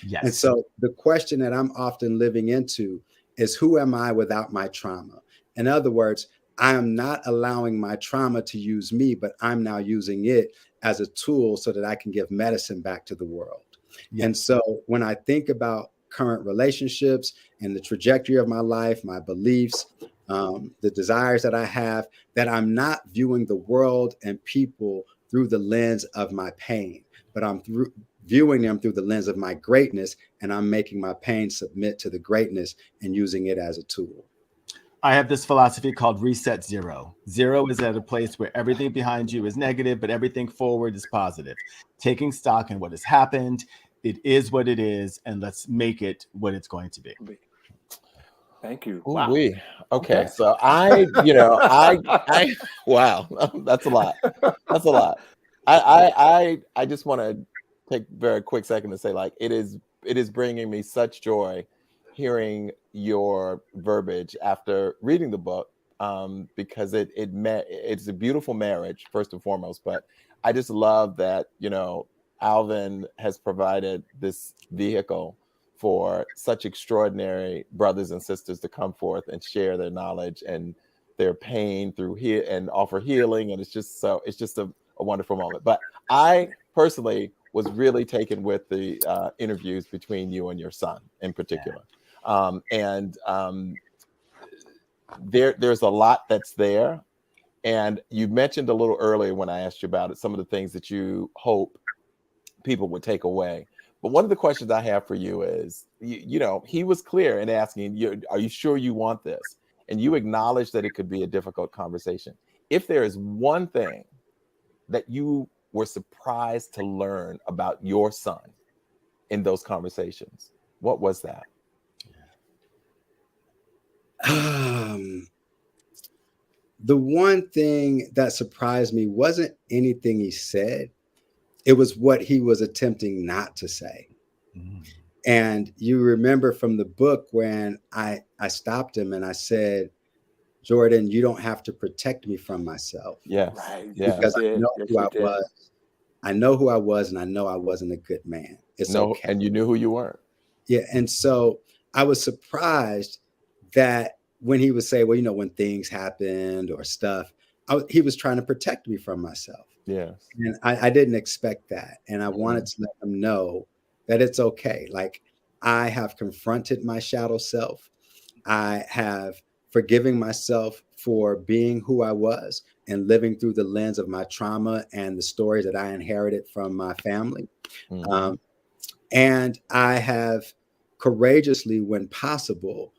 Speaker 3: Yes.
Speaker 4: And so the question that I'm often living into is, who am I without my trauma? In other words, I am not allowing my trauma to use me, but I'm now using it as a tool so that I can give medicine back to the world. Yes. And so when I think about current relationships and the trajectory of my life, my beliefs, the desires that I have, that I'm not viewing the world and people through the lens of my pain, but I'm viewing them through the lens of my greatness, and I'm making my pain submit to the greatness and using it as a tool.
Speaker 3: I have this philosophy called reset zero. Zero is at a place where everything behind you is negative, but everything forward is positive. Taking stock in what has happened, it is what it is, and let's make it what it's going to be.
Speaker 1: Thank you.
Speaker 2: Ooh,
Speaker 1: wow.
Speaker 2: Okay. So wow, that's a lot. That's a lot. I just want to take a very quick second to say, like, it is bringing me such joy hearing your verbiage after reading the book, because it's a beautiful marriage first and foremost. But I just love that, Alvin has provided this vehicle for such extraordinary brothers and sisters to come forth and share their knowledge and their pain through here and offer healing. And it's just a wonderful moment. But I personally was really taken with the interviews between you and your son in particular. There's a lot that's there. And you mentioned a little earlier when I asked you about it, some of the things that you hope people would take away. But one of the questions I have for you is, he was clear in asking you, are you sure you want this? And you acknowledged that it could be a difficult conversation. If there is one thing that you were surprised to learn about your son in those conversations, what was that?
Speaker 4: The one thing that surprised me wasn't anything he said. It was what he was attempting not to say. Mm-hmm. And you remember from the book when I stopped him and I said, Jordan, you don't have to protect me from myself.
Speaker 2: Yes.
Speaker 1: Right.
Speaker 4: Because I know who I was. I know who I was, and I know I wasn't a good man. It's okay.
Speaker 2: And you knew who you were.
Speaker 4: Yeah. And so I was surprised that when he would say, well, when things happened or stuff, he was trying to protect me from myself.
Speaker 2: Yes.
Speaker 4: And I didn't expect that. And I wanted to let him know that it's okay. Like, I have confronted my shadow self. I have forgiving myself for being who I was and living through the lens of my trauma and the stories that I inherited from my family.
Speaker 2: Mhm.
Speaker 4: And I have courageously, when possible,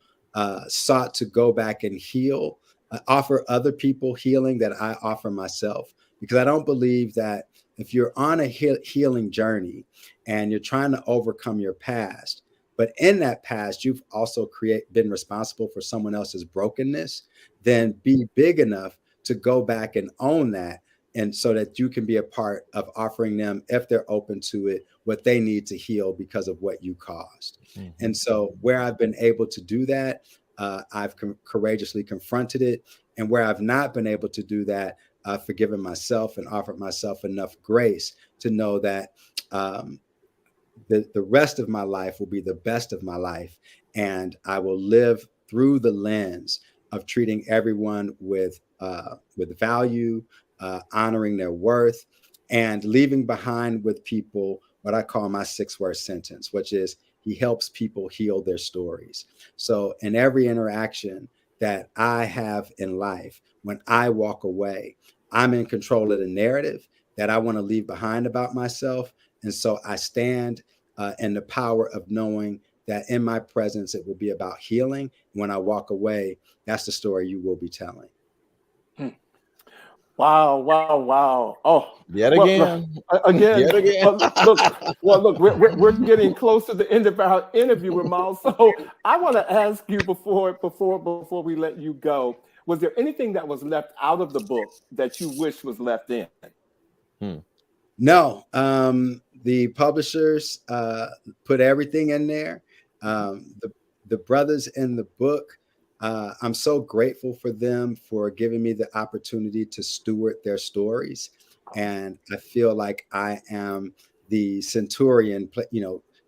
Speaker 4: sought to go back and heal, offer other people healing that I offer myself. Because I don't believe that if you're on a healing journey and you're trying to overcome your past, but in that past, you've also been responsible for someone else's brokenness, then be big enough to go back and own that. And so that you can be a part of offering them, if they're open to it, what they need to heal because of what you caused.
Speaker 2: Mhm.
Speaker 4: And so where I've been able to do that, I've courageously confronted it. And where I've not been able to do that, I've forgiven myself and offered myself enough grace to know that the rest of my life will be the best of my life. And I will live through the lens of treating everyone with value, honoring their worth, and leaving behind with people what I call my 6-word sentence, which is he helps people heal their stories. So in every interaction that I have in life, when I walk away, I'm in control of the narrative that I want to leave behind about myself. And so I stand in the power of knowing that in my presence, it will be about healing. When I walk away, that's the story you will be telling.
Speaker 1: Wow, wow, wow. Oh,
Speaker 2: Yet
Speaker 1: well, look,
Speaker 2: again.
Speaker 1: again,
Speaker 2: Yet again.
Speaker 1: look, we're getting close to the end of our interview, Romal. So I want to ask you before we let you go, was there anything that was left out of the book that you wish was left in?
Speaker 4: No, the publishers put everything in there. The brothers in the book, I'm so grateful for them for giving me the opportunity to steward their stories, and I feel like I am the centurion,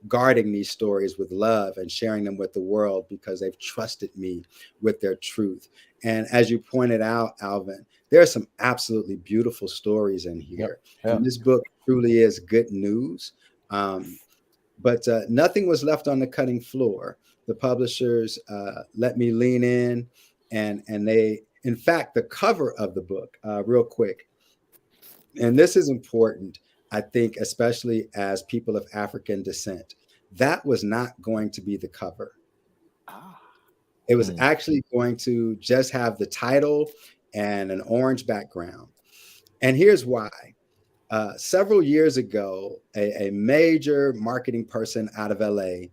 Speaker 4: guarding these stories with love and sharing them with the world because they've trusted me with their truth. And as you pointed out, Alvin, there are some absolutely beautiful stories in here.
Speaker 2: Yep.
Speaker 4: And this book truly is good news. But nothing was left on the cutting floor. The publishers let me lean in, and they, in fact, the cover of the book, real quick, and this is important, I think, especially as people of African descent, that was not going to be the cover.
Speaker 1: Ah.
Speaker 4: It was actually going to just have the title and an orange background. And here's why. Several years ago, a major marketing person out of LA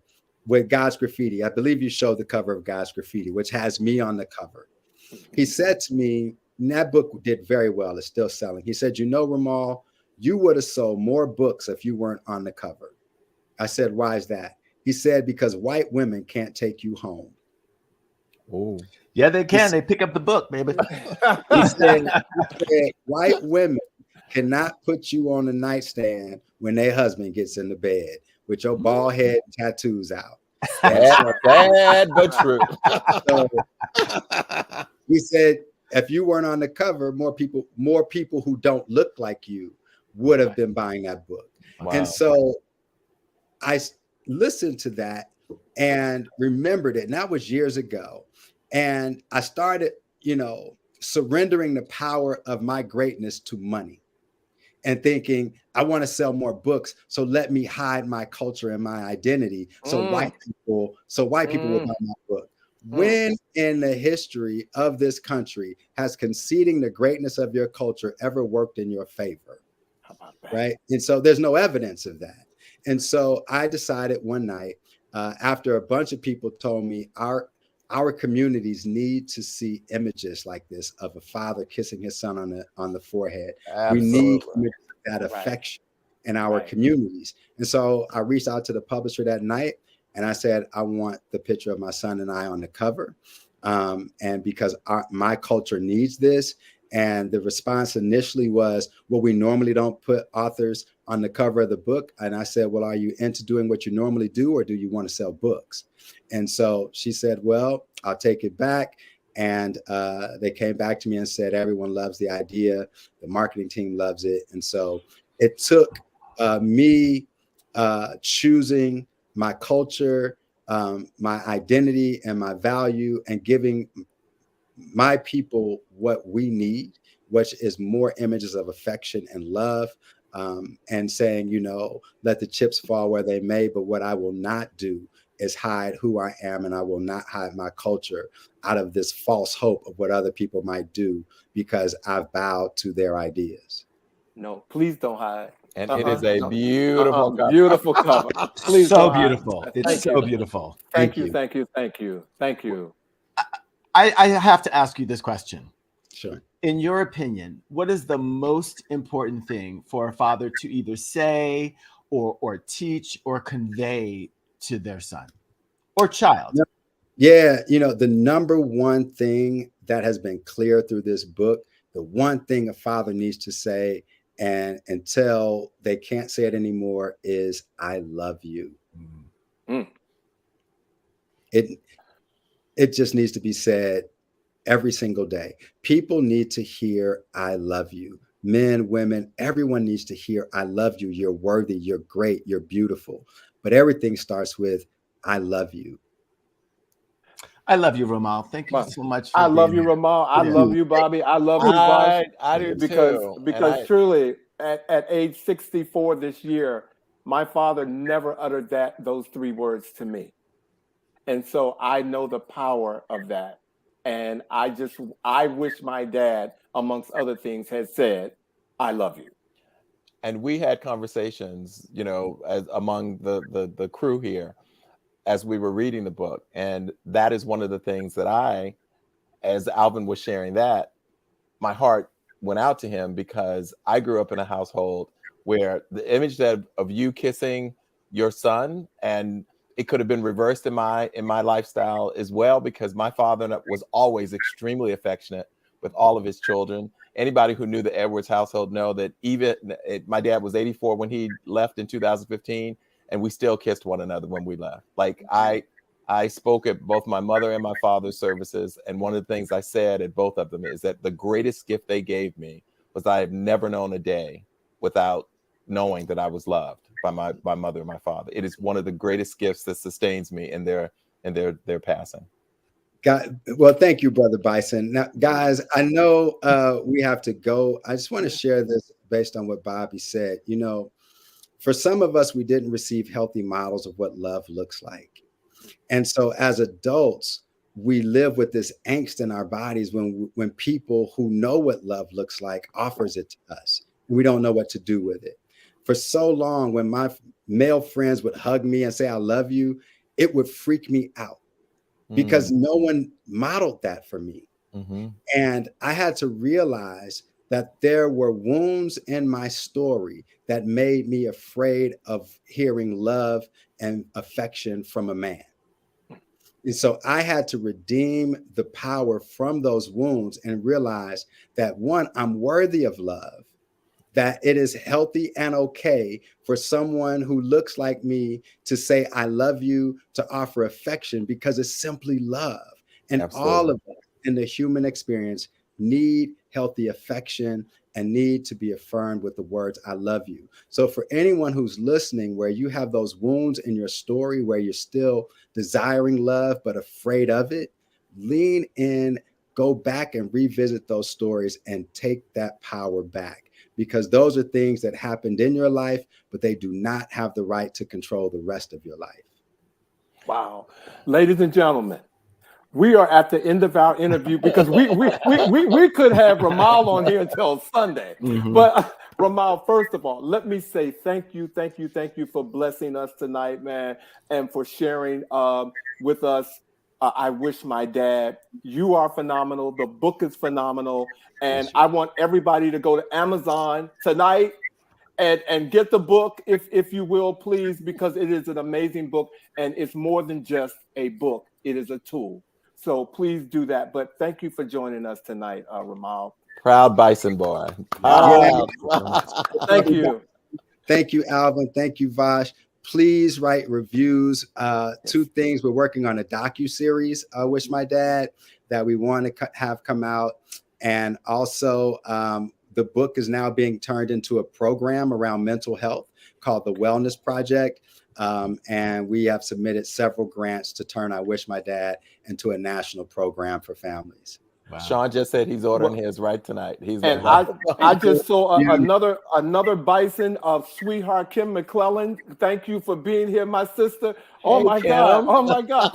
Speaker 4: with God's Graffiti, I believe you showed the cover of God's Graffiti, which has me on the cover. He said to me, and that book did very well. It's still selling. He said, Ramal, you would have sold more books if you weren't on the cover. I said, why is that? He said, because white women can't take you home.
Speaker 2: Oh.
Speaker 3: Yeah, they can. They pick up the book, baby.
Speaker 4: He said, white women cannot put you on the nightstand when their husband gets in the bed with your bald head tattoos out.
Speaker 2: Sad but true.
Speaker 4: So he said, if you weren't on the cover, more people who don't look like you would have been buying that book.
Speaker 2: Wow.
Speaker 4: And so I listened to that and remembered it. And that was years ago. And I started, surrendering the power of my greatness to money and thinking, I want to sell more books. So let me hide my culture and my identity. So white people will buy my book. When in the history of this country has conceding the greatness of your culture ever worked in your favor?
Speaker 1: How about that?
Speaker 4: Right. And so there's no evidence of that. And so I decided one night, after a bunch of people told me our communities need to see images like this of a father kissing his son on the forehead.
Speaker 2: Absolutely.
Speaker 4: We need images of that affection in our communities. And so I reached out to the publisher that night and I said, I want the picture of my son and I on the cover. And because my culture needs this. And the response initially was, well, we normally don't put authors on the cover of the book. And I said, well, are you into doing what you normally do, or do you want to sell books? And so she said, well, I'll take it back. And they came back to me and said, everyone loves the idea. The marketing team loves it. And so it took me choosing my culture, my identity and my value, and giving my people what we need, which is more images of affection and love, and saying, let the chips fall where they may, but what I will not do is hide who I am, and I will not hide my culture out of this false hope of what other people might do because I've bowed to their ideas.
Speaker 1: No, please don't hide.
Speaker 2: And it is a beautiful cover.
Speaker 1: Beautiful cover. Please
Speaker 3: so
Speaker 1: don't
Speaker 3: beautiful.
Speaker 1: hide.
Speaker 3: It's so beautiful.
Speaker 1: Thank you. Thank you.
Speaker 3: I have to ask you this question.
Speaker 4: Sure.
Speaker 3: In your opinion, what is the most important thing for a father to either say or teach or convey to their son or child?
Speaker 4: Yeah, the number one thing that has been clear through this book, the one thing a father needs to say, and until they can't say it anymore, is I love you.
Speaker 1: Mm.
Speaker 4: It just needs to be said every single day. People need to hear I love you. Men, women, everyone needs to hear I love you. You're worthy, you're great, you're beautiful. But everything starts with I love you.
Speaker 3: I love you, Romal. Thank you so much.
Speaker 1: I love you, Romal. I love you, Bobby. I love you, Bosh.
Speaker 2: I do
Speaker 1: because
Speaker 2: too.
Speaker 1: Truly, at age 64 this year, my father never uttered those three words to me. And so I know the power of that. And I wish my dad, amongst other things, had said, I love you.
Speaker 2: And we had conversations, as among the crew here, as we were reading the book. And that is one of the things that as Alvin was sharing that, my heart went out to him, because I grew up in a household where the image of you kissing your son, and it could have been reversed in my lifestyle as well, because my father was always extremely affectionate with all of his children. Anybody who knew the Edwards household know that my dad was 84 when he left in 2015, and we still kissed one another when we left. Like I spoke at both my mother and my father's services, and one of the things I said at both of them is that the greatest gift they gave me was I have never known a day without knowing that I was loved by my mother and my father. It is one of the greatest gifts that sustains me in their passing.
Speaker 4: Well, thank you, Brother Bison. Now, guys, I know we have to go. I just want to share this based on what Bobby said. For some of us, we didn't receive healthy models of what love looks like. And so as adults, we live with this angst in our bodies when people who know what love looks like offers it to us. We don't know what to do with it. For so long, when my male friends would hug me and say, I love you, it would freak me out because no one modeled that for me. Mm-hmm. And I had to realize that there were wounds in my story that made me afraid of hearing love and affection from a man. And so I had to redeem the power from those wounds and realize that, one, I'm worthy of love, that it is healthy and okay for someone who looks like me to say, I love you, to offer affection, because it's simply love. And Absolutely. All of us in the human experience need healthy affection and need to be affirmed with the words, I love you. So for anyone who's listening, where you have those wounds in your story, where you're still desiring love, but afraid of it, lean in, go back and revisit those stories and take that power back, because those are things that happened in your life, but they do not have the right to control the rest of your life.
Speaker 1: Wow. Ladies and gentlemen, we are at the end of our interview, because we could have Romal on here until Sunday. Mm-hmm. But Romal, first of all, let me say thank you for blessing us tonight, man, and for sharing with us. I wish my dad. You are phenomenal. The book is phenomenal, and I want everybody to go to Amazon tonight and get the book, if you will, please, because it is an amazing book, and it's more than just a book. It is a tool. So please do that. But thank you for joining us tonight, Romal.
Speaker 2: Proud Bison boy.
Speaker 1: Yeah. Thank you.
Speaker 4: Thank you, Alvin. Thank you, Vash. Please write reviews. Two things. We're working on a docu-series, Wish My Dad, that we want to have come out. And also, the book is now being turned into a program around mental health called The Wellness Project. And we have submitted several grants to turn I Wish My Dad into a national program for families.
Speaker 2: Wow. Sean just said he's ordering his right tonight. He's
Speaker 1: and I just saw another bison of sweetheart Kim McClellan. Thank you for being here, my sister. Oh
Speaker 2: Hey,
Speaker 1: my
Speaker 2: Kim.
Speaker 1: God! Oh my God!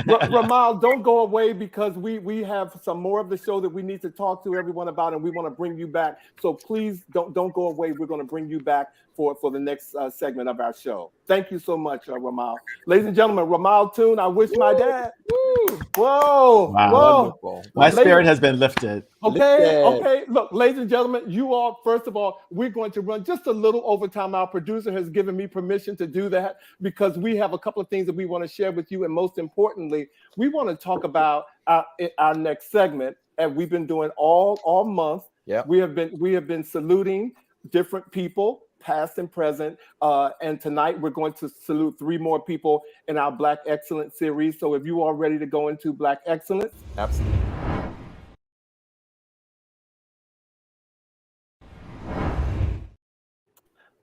Speaker 1: Look, Romal, don't go away because we have some more of the show that we need to talk to everyone about, and we want to bring you back. So please don't go away. We're going to bring you back for the next segment of our show. Thank you so much, Romal. Ladies and gentlemen, Romal Tune, I Wish My Dad. Woo. Whoa!
Speaker 3: Wow.
Speaker 1: Whoa!
Speaker 2: Wonderful.
Speaker 3: My spirit has been lifted.
Speaker 1: Okay. Look, ladies and gentlemen, you all, first of all, we're going to run just a little overtime. Our producer has given me permission to do that because we have a couple of things that we want to share with you. And most importantly, we want to talk about our next segment. And we've been doing all month.
Speaker 2: Yep.
Speaker 1: We have been saluting different people, past and present. And tonight we're going to salute 3 more people in our Black Excellence series. So if you are ready to go into Black Excellence.
Speaker 2: Absolutely.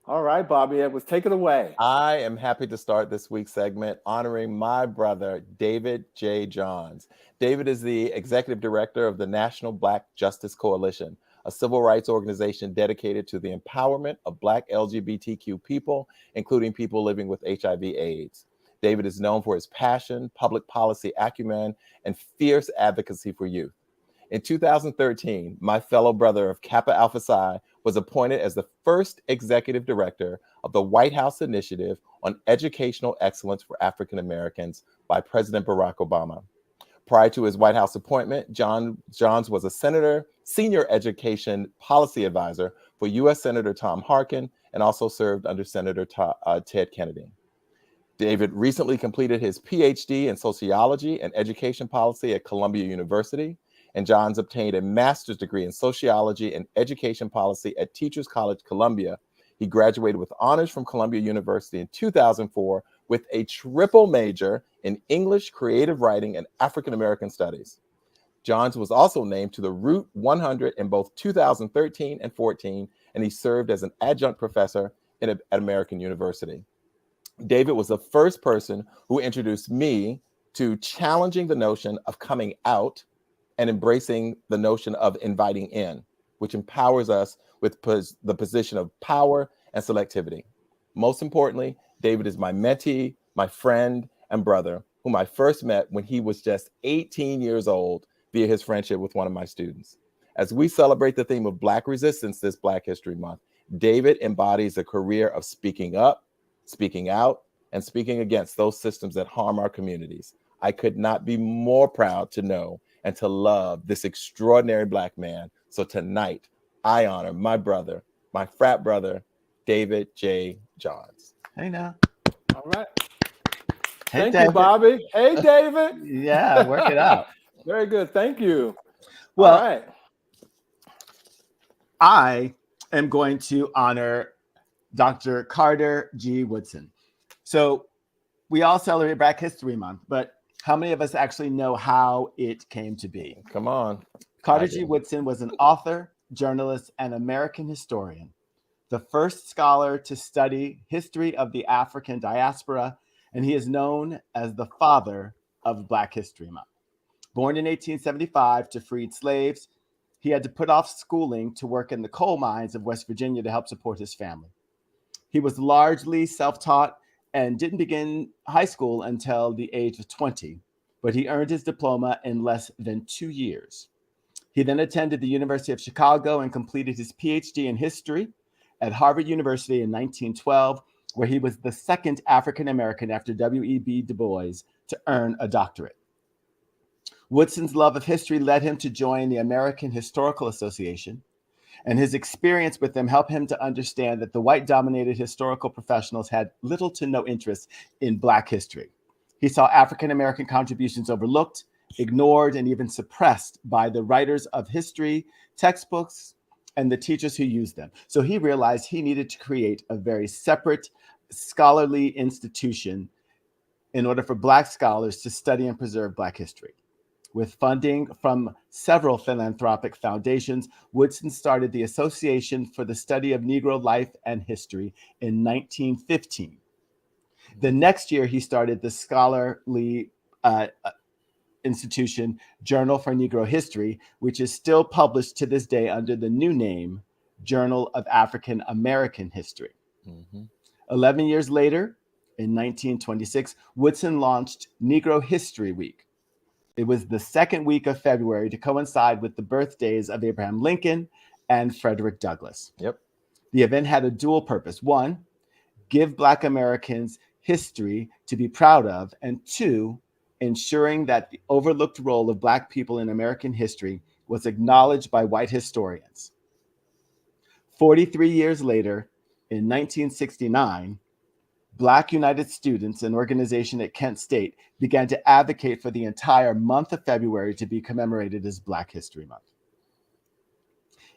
Speaker 1: All right, Bobby Edwards, take it away.
Speaker 2: I am happy to start this week's segment honoring my brother, David J. Johns. David is the executive director of the National Black Justice Coalition, a civil rights organization dedicated to the empowerment of Black LGBTQ people, including people living with HIV/AIDS. David is known for his passion, public policy acumen, and fierce advocacy for youth. In 2013, my fellow brother of Kappa Alpha Psi was appointed as the first executive director of the White House Initiative on Educational Excellence for African Americans by President Barack Obama. Prior to his White House appointment, Johns was a senator, senior education policy advisor for U.S. Senator Tom Harkin, and also served under Senator Ted Kennedy. David recently completed his PhD in sociology and education policy at Columbia University, and Johns obtained a master's degree in sociology and education policy at Teachers College, Columbia. He graduated with honors from Columbia University in 2004 with a triple major in English, creative writing, and African American studies. Johns was also named to the Root 100 in both 2013 and 14, and he served as an adjunct professor at American University. David was the first person who introduced me to challenging the notion of coming out and embracing the notion of inviting in, which empowers us with the position of power and selectivity. Most importantly, David is my mentee, my friend, and brother, whom I first met when he was just 18 years old via his friendship with one of my students. As we celebrate the theme of Black resistance this Black History Month, David embodies a career of speaking up, speaking out, and speaking against those systems that harm our communities. I could not be more proud to know and to love this extraordinary Black man. So tonight, I honor my brother, my frat brother, David J. Johns.
Speaker 3: Hey now.
Speaker 1: All right.
Speaker 3: Hey,
Speaker 1: Thank you, Bobby. Hey, David.
Speaker 3: Yeah, work it out.
Speaker 1: Very good. Thank you.
Speaker 3: Well,
Speaker 1: all right.
Speaker 3: I am going to honor Dr. Carter G. Woodson. So we all celebrate Black History Month, but how many of us actually know how it came to be?
Speaker 2: Come on.
Speaker 3: Carter G. Woodson was an author, journalist, and American historian, the first scholar to study history of the African diaspora, and he is known as the father of Black History Month. Born in 1875 to freed slaves, he had to put off schooling to work in the coal mines of West Virginia to help support his family. He was largely self-taught and didn't begin high school until the age of 20, but he earned his diploma in less than 2 years. He then attended the University of Chicago and completed his PhD in history at Harvard University in 1912, where he was the second African-American after W.E.B. Du Bois to earn a doctorate. Woodson's love of history led him to join the American Historical Association, and his experience with them helped him to understand that the white-dominated historical professionals had little to no interest in Black history. He saw African-American contributions overlooked, ignored, and even suppressed by the writers of history, textbooks, and the teachers who used them. So he realized he needed to create a very separate scholarly institution in order for Black scholars to study and preserve Black history. With funding from several philanthropic foundations, Woodson started the Association for the Study of Negro Life and History in 1915. The next year, he started the scholarly institution Journal for Negro History, which is still published to this day under the new name Journal of African American History. 11 years later, in 1926, Woodson launched Negro History Week. It was the second week of February to coincide with the birthdays of Abraham Lincoln and Frederick Douglass.
Speaker 2: Yep.
Speaker 3: The event had a dual purpose. One, give Black Americans history to be proud of, and two, ensuring that the overlooked role of Black people in American history was acknowledged by white historians. 43 years later, in 1969, Black United Students, an organization at Kent State, began to advocate for the entire month of February to be commemorated as Black History Month.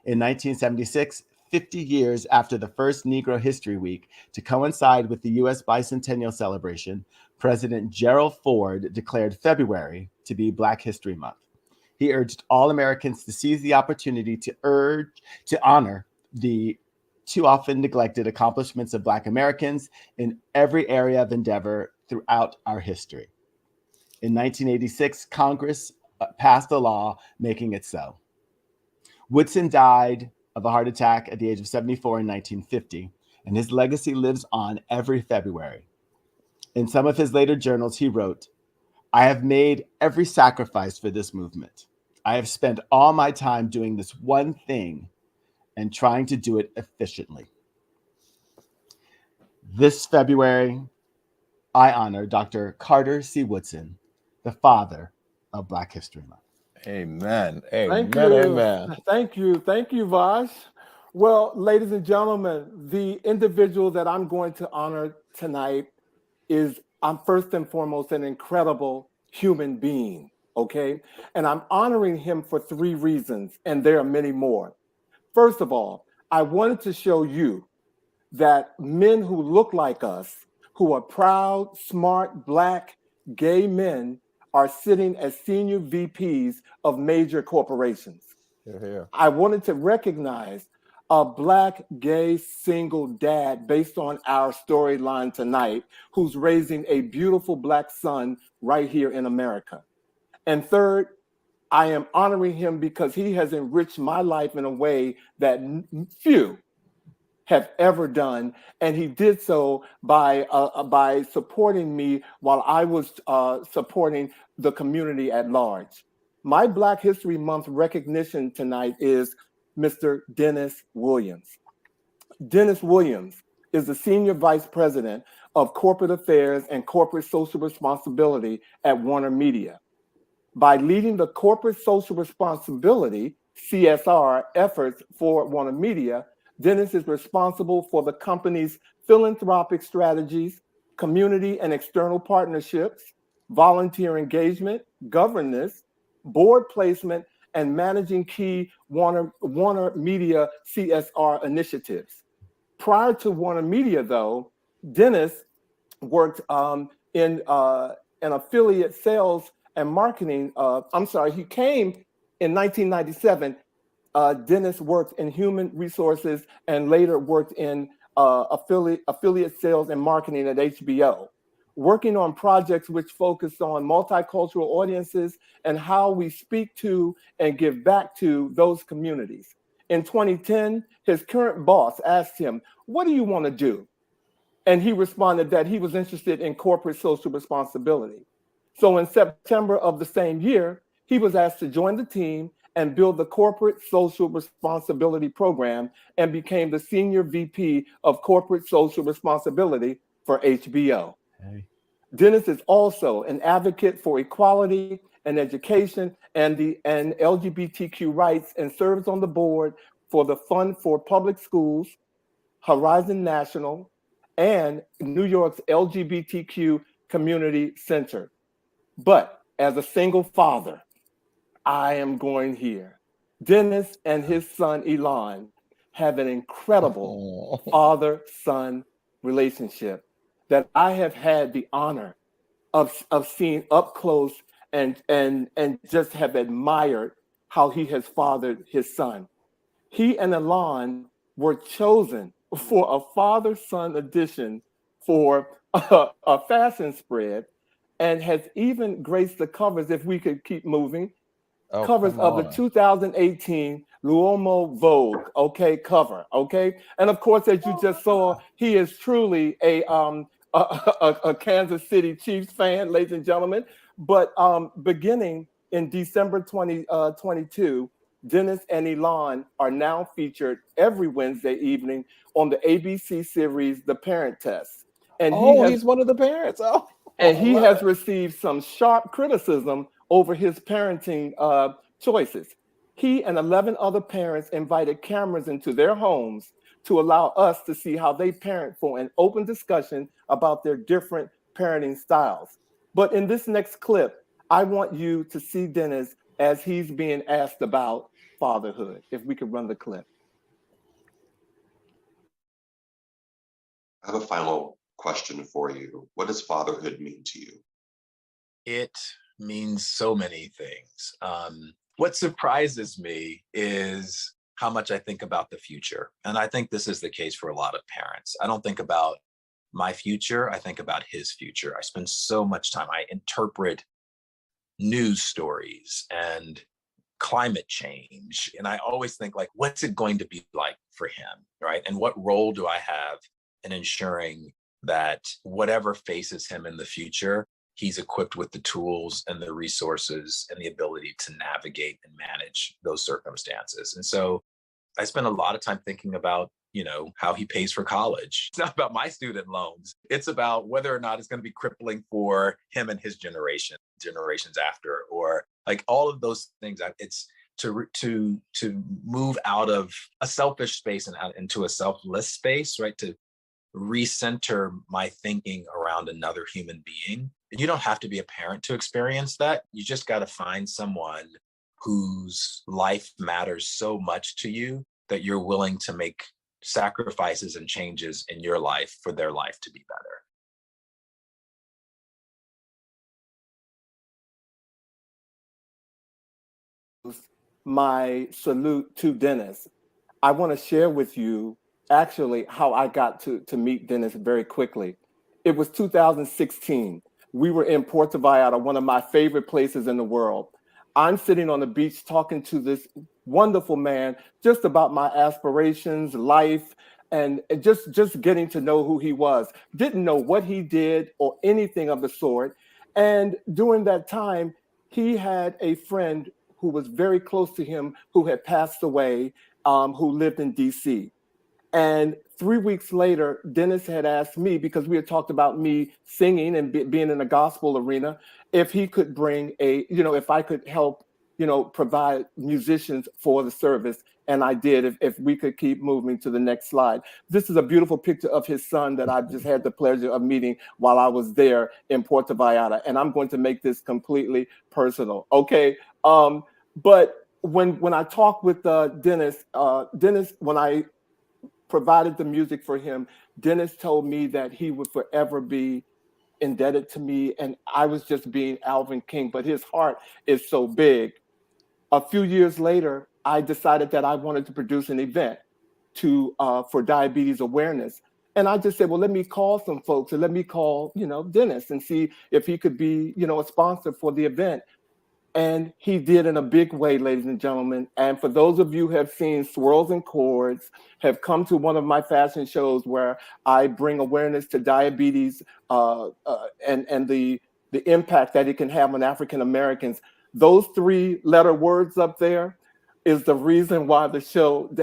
Speaker 3: In 1976, 50 years after the first Negro History Week, to coincide with the U.S. bicentennial celebration, President Gerald Ford declared February to be Black History Month. He urged all Americans to seize the opportunity to honor the too often neglected accomplishments of Black Americans in every area of endeavor throughout our history. In 1986, Congress passed a law making it so. Woodson died of a heart attack at the age of 74 in 1950, and his legacy lives on every February. In some of his later journals, he wrote, "I have made every sacrifice for this movement. I have spent all my time doing this one thing and trying to do it efficiently." This February, I honor Dr. Carter C. Woodson, the father of Black History Month.
Speaker 2: Amen.
Speaker 1: Thank
Speaker 2: Amen.
Speaker 1: you.
Speaker 2: Amen.
Speaker 1: Thank you. Thank you, Vash. Well, ladies and gentlemen, the individual that I'm going to honor tonight is, I'm first and foremost, an incredible human being, okay? And I'm honoring him for three reasons, and there are many more. First of all, I wanted to show you that men who look like us, who are proud, smart, Black, gay men, are sitting as senior VPs of major corporations.
Speaker 2: Here.
Speaker 1: I wanted to recognize a Black, gay, single dad based on our storyline tonight, who's raising a beautiful Black son right here in America. And third, I am honoring him because he has enriched my life in a way that few have ever done, and he did so by supporting me while I was supporting the community at large. My Black History Month recognition tonight is Mr. Dennis Williams. Dennis Williams is the Senior Vice President of Corporate Affairs and Corporate Social Responsibility at Warner Media. By leading the Corporate Social Responsibility, CSR, efforts for Warner Media, Dennis is responsible for the company's philanthropic strategies, community and external partnerships, volunteer engagement, governance, board placement, and managing key Warner Media CSR initiatives. Prior to Warner Media, though, Dennis worked in an affiliate sales and marketing. He came in 1997. Dennis worked in human resources and later worked in affiliate sales and marketing at HBO, working on projects which focused on multicultural audiences and how we speak to and give back to those communities. In 2010, his current boss asked him, "What do you want to do?" And he responded that he was interested in corporate social responsibility. So in September of the same year, he was asked to join the team and build the Corporate Social Responsibility Program and became the Senior VP of Corporate Social Responsibility for HBO.
Speaker 3: Hey.
Speaker 1: Dennis is also an advocate for equality and education and LGBTQ rights, and serves on the board for the Fund for Public Schools, Horizon National, and New York's LGBTQ Community Center. But as a single father, I am going here. Dennis and his son Elon have an incredible father-son relationship that I have had the honor of seeing up close and just have admired how he has fathered his son. He and Elon were chosen for a father-son edition for a fashion spread and has even graced the covers, if we could keep moving,
Speaker 2: Oh,
Speaker 1: covers
Speaker 2: come
Speaker 1: of the
Speaker 2: on.
Speaker 1: 2018 Luomo Vogue, okay, cover, okay? And of course, as you just saw, he is truly a Kansas City Chiefs fan, ladies and gentlemen. But beginning in December 2022, Dennis and Elon are now featured every Wednesday evening on the ABC series The Parent Test. And
Speaker 2: He's one of the parents. Oh,
Speaker 1: and
Speaker 2: I
Speaker 1: he
Speaker 2: love
Speaker 1: has
Speaker 2: it.
Speaker 1: received some sharp criticism over his parenting choices. He and 11 other parents invited cameras into their homes to allow us to see how they parent for an open discussion about their different parenting styles. But in this next clip, I want you to see Dennis as he's being asked about fatherhood. If we could run the clip.
Speaker 5: I have a final question for you. What does fatherhood mean to you?
Speaker 6: It means so many things. What surprises me is how much I think about the future. And I think this is the case for a lot of parents. I don't think about my future, I think about his future. I spend so much time, I interpret news stories and climate change. And I always think, like, what's it going to be like for him, right? And what role do I have in ensuring that whatever faces him in the future, he's equipped with the tools and the resources and the ability to navigate and manage those circumstances. And so I spend a lot of time thinking about, how he pays for college. It's not about my student loans. It's about whether or not it's going to be crippling for him and his generations after, or like all of those things. It's to move out of a selfish space and out into a selfless space, right? To recenter my thinking around another human being. You don't have to be a parent to experience that. You just got to find someone whose life matters so much to you that you're willing to make sacrifices and changes in your life for their life to be better.
Speaker 1: My salute to Dennis. I want to share with you actually how I got to meet Dennis very quickly. It was 2016. We were in Puerto Vallarta, one of my favorite places in the world. I'm sitting on the beach talking to this wonderful man just about my aspirations, life, and just getting to know who he was. Didn't know what he did or anything of the sort. And during that time, he had a friend who was very close to him who had passed away, who lived in DC. And 3 weeks later, Dennis had asked me, because we had talked about me singing and being in the gospel arena, if he could bring if I could help, provide musicians for the service. And I did, if we could keep moving to the next slide. This is a beautiful picture of his son that I just had the pleasure of meeting while I was there in Puerto Vallarta. And I'm going to make this completely personal, okay? But when I talked with Dennis, when I provided the music for him, Dennis told me that he would forever be indebted to me, and I was just being Alvin King, but his heart is so big. A few years later, I decided that I wanted to produce an event for diabetes awareness. And I just said, well, let me call some folks, and let me call, Dennis, and see if he could be, a sponsor for the event. And he did in a big way, ladies and gentlemen. And for those of you who have seen Swirls and Chords, have come to one of my fashion shows where I bring awareness to diabetes and the impact that it can have on African Americans, those 3-letter words up there is the reason why the show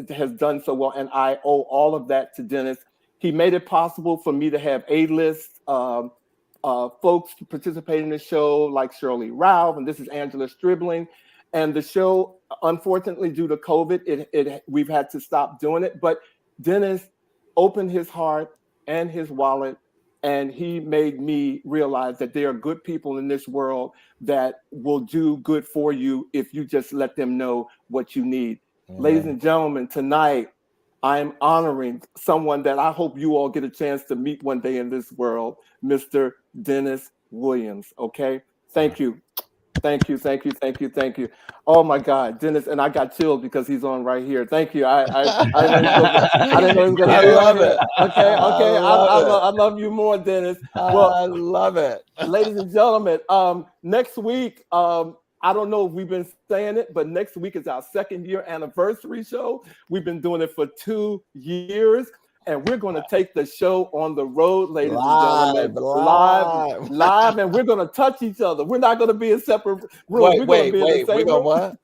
Speaker 1: has done so well. And I owe all of that to Dennis. He made it possible for me to have A-list folks participating in the show, like Shirley Ralph, and this is Angela Stribling. And the show, unfortunately, due to COVID, we've had to stop doing it. But Dennis opened his heart and his wallet, and he made me realize that there are good people in this world that will do good for you if you just let them know what you need. Ladies and gentlemen, tonight, I'm honoring someone that I hope you all get a chance to meet one day in this world, Mr. Dennis Williams. Okay, thank you. Thank you. Oh my God, Dennis, and I got chilled because he's on right here. Thank you. I didn't know he was gonna
Speaker 2: I
Speaker 1: be
Speaker 2: love
Speaker 1: right
Speaker 2: it.
Speaker 1: here. Okay. I love you more, Dennis. Well,
Speaker 2: I love it.
Speaker 1: ladies and gentlemen, next week, I don't know if we've been saying it, but next week is our 2nd year anniversary show. We've been doing it for 2 years. And we're going to take the show on the road, ladies and gentlemen, live, and we're going to touch each other. We're not going to be in separate rooms. We're going to be in the same room.
Speaker 2: What?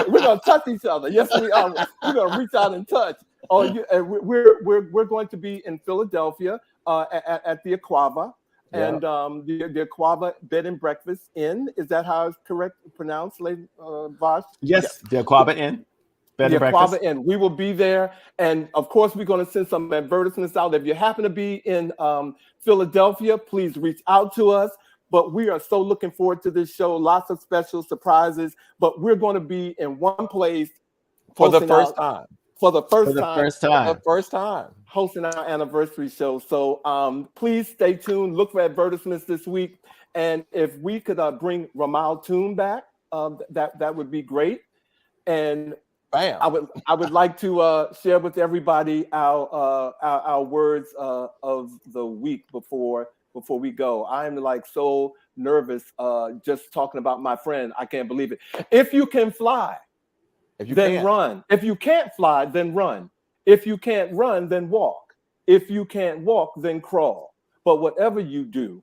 Speaker 1: We're going to touch each other. Yes, we are. We're going to reach out and touch. And we're going to be in Philadelphia at the Aquava, and the Aquava Bed and Breakfast Inn. Is that how it's correct pronounced, lady Vosh?
Speaker 3: Yes, the Aquava Inn.
Speaker 1: The Aquava Inn. We will be there, and of course, we're going to send some advertisements out. If you happen to be in Philadelphia, please reach out to us. But we are so looking forward to this show. Lots of special surprises. But we're going to be in one place
Speaker 2: for the first time.
Speaker 1: For the first
Speaker 2: time.
Speaker 1: Hosting our anniversary show. So please stay tuned. Look for advertisements this week. And if we could bring Romal Tune back, that would be great. And
Speaker 2: bam.
Speaker 1: I would like to share with everybody our words of the week before we go. I'm like so nervous just talking about my friend. I can't believe it. If you can fly, then run. If you can't fly, then run. If you can't run, then walk. If you can't walk, then crawl. But whatever you do,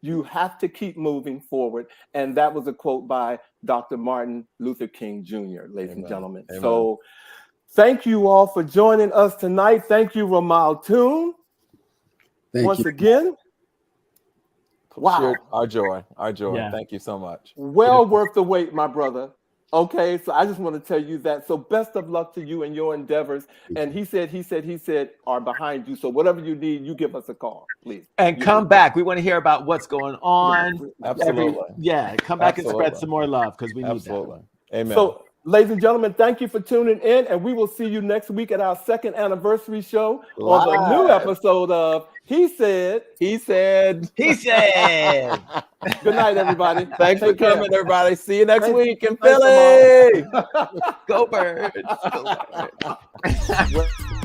Speaker 1: you have to keep moving forward. And that was a quote by Dr. Martin Luther King Jr., ladies and gentlemen. Amen. So thank you all for joining us tonight. Thank you, Romal Tune. Once again. Wow.
Speaker 2: Our joy.
Speaker 3: Yeah.
Speaker 2: Thank you so much.
Speaker 1: Well worth the wait, my brother. Okay, so I just want to tell you that. So best of luck to you and your endeavors. And he said are behind you. So whatever you need, you give us a call, please.
Speaker 3: And come back. We want to hear about what's going on.
Speaker 2: Absolutely.
Speaker 3: Come back and spread some more love because we need that.
Speaker 2: Amen.
Speaker 1: So, ladies and gentlemen, thank you for tuning in. And we will see you next week at our 2nd anniversary show on the new episode of He Said. Good night, everybody.
Speaker 2: Thanks for coming, everybody. See you next week in Philly.
Speaker 3: Go Birds. Go Birds.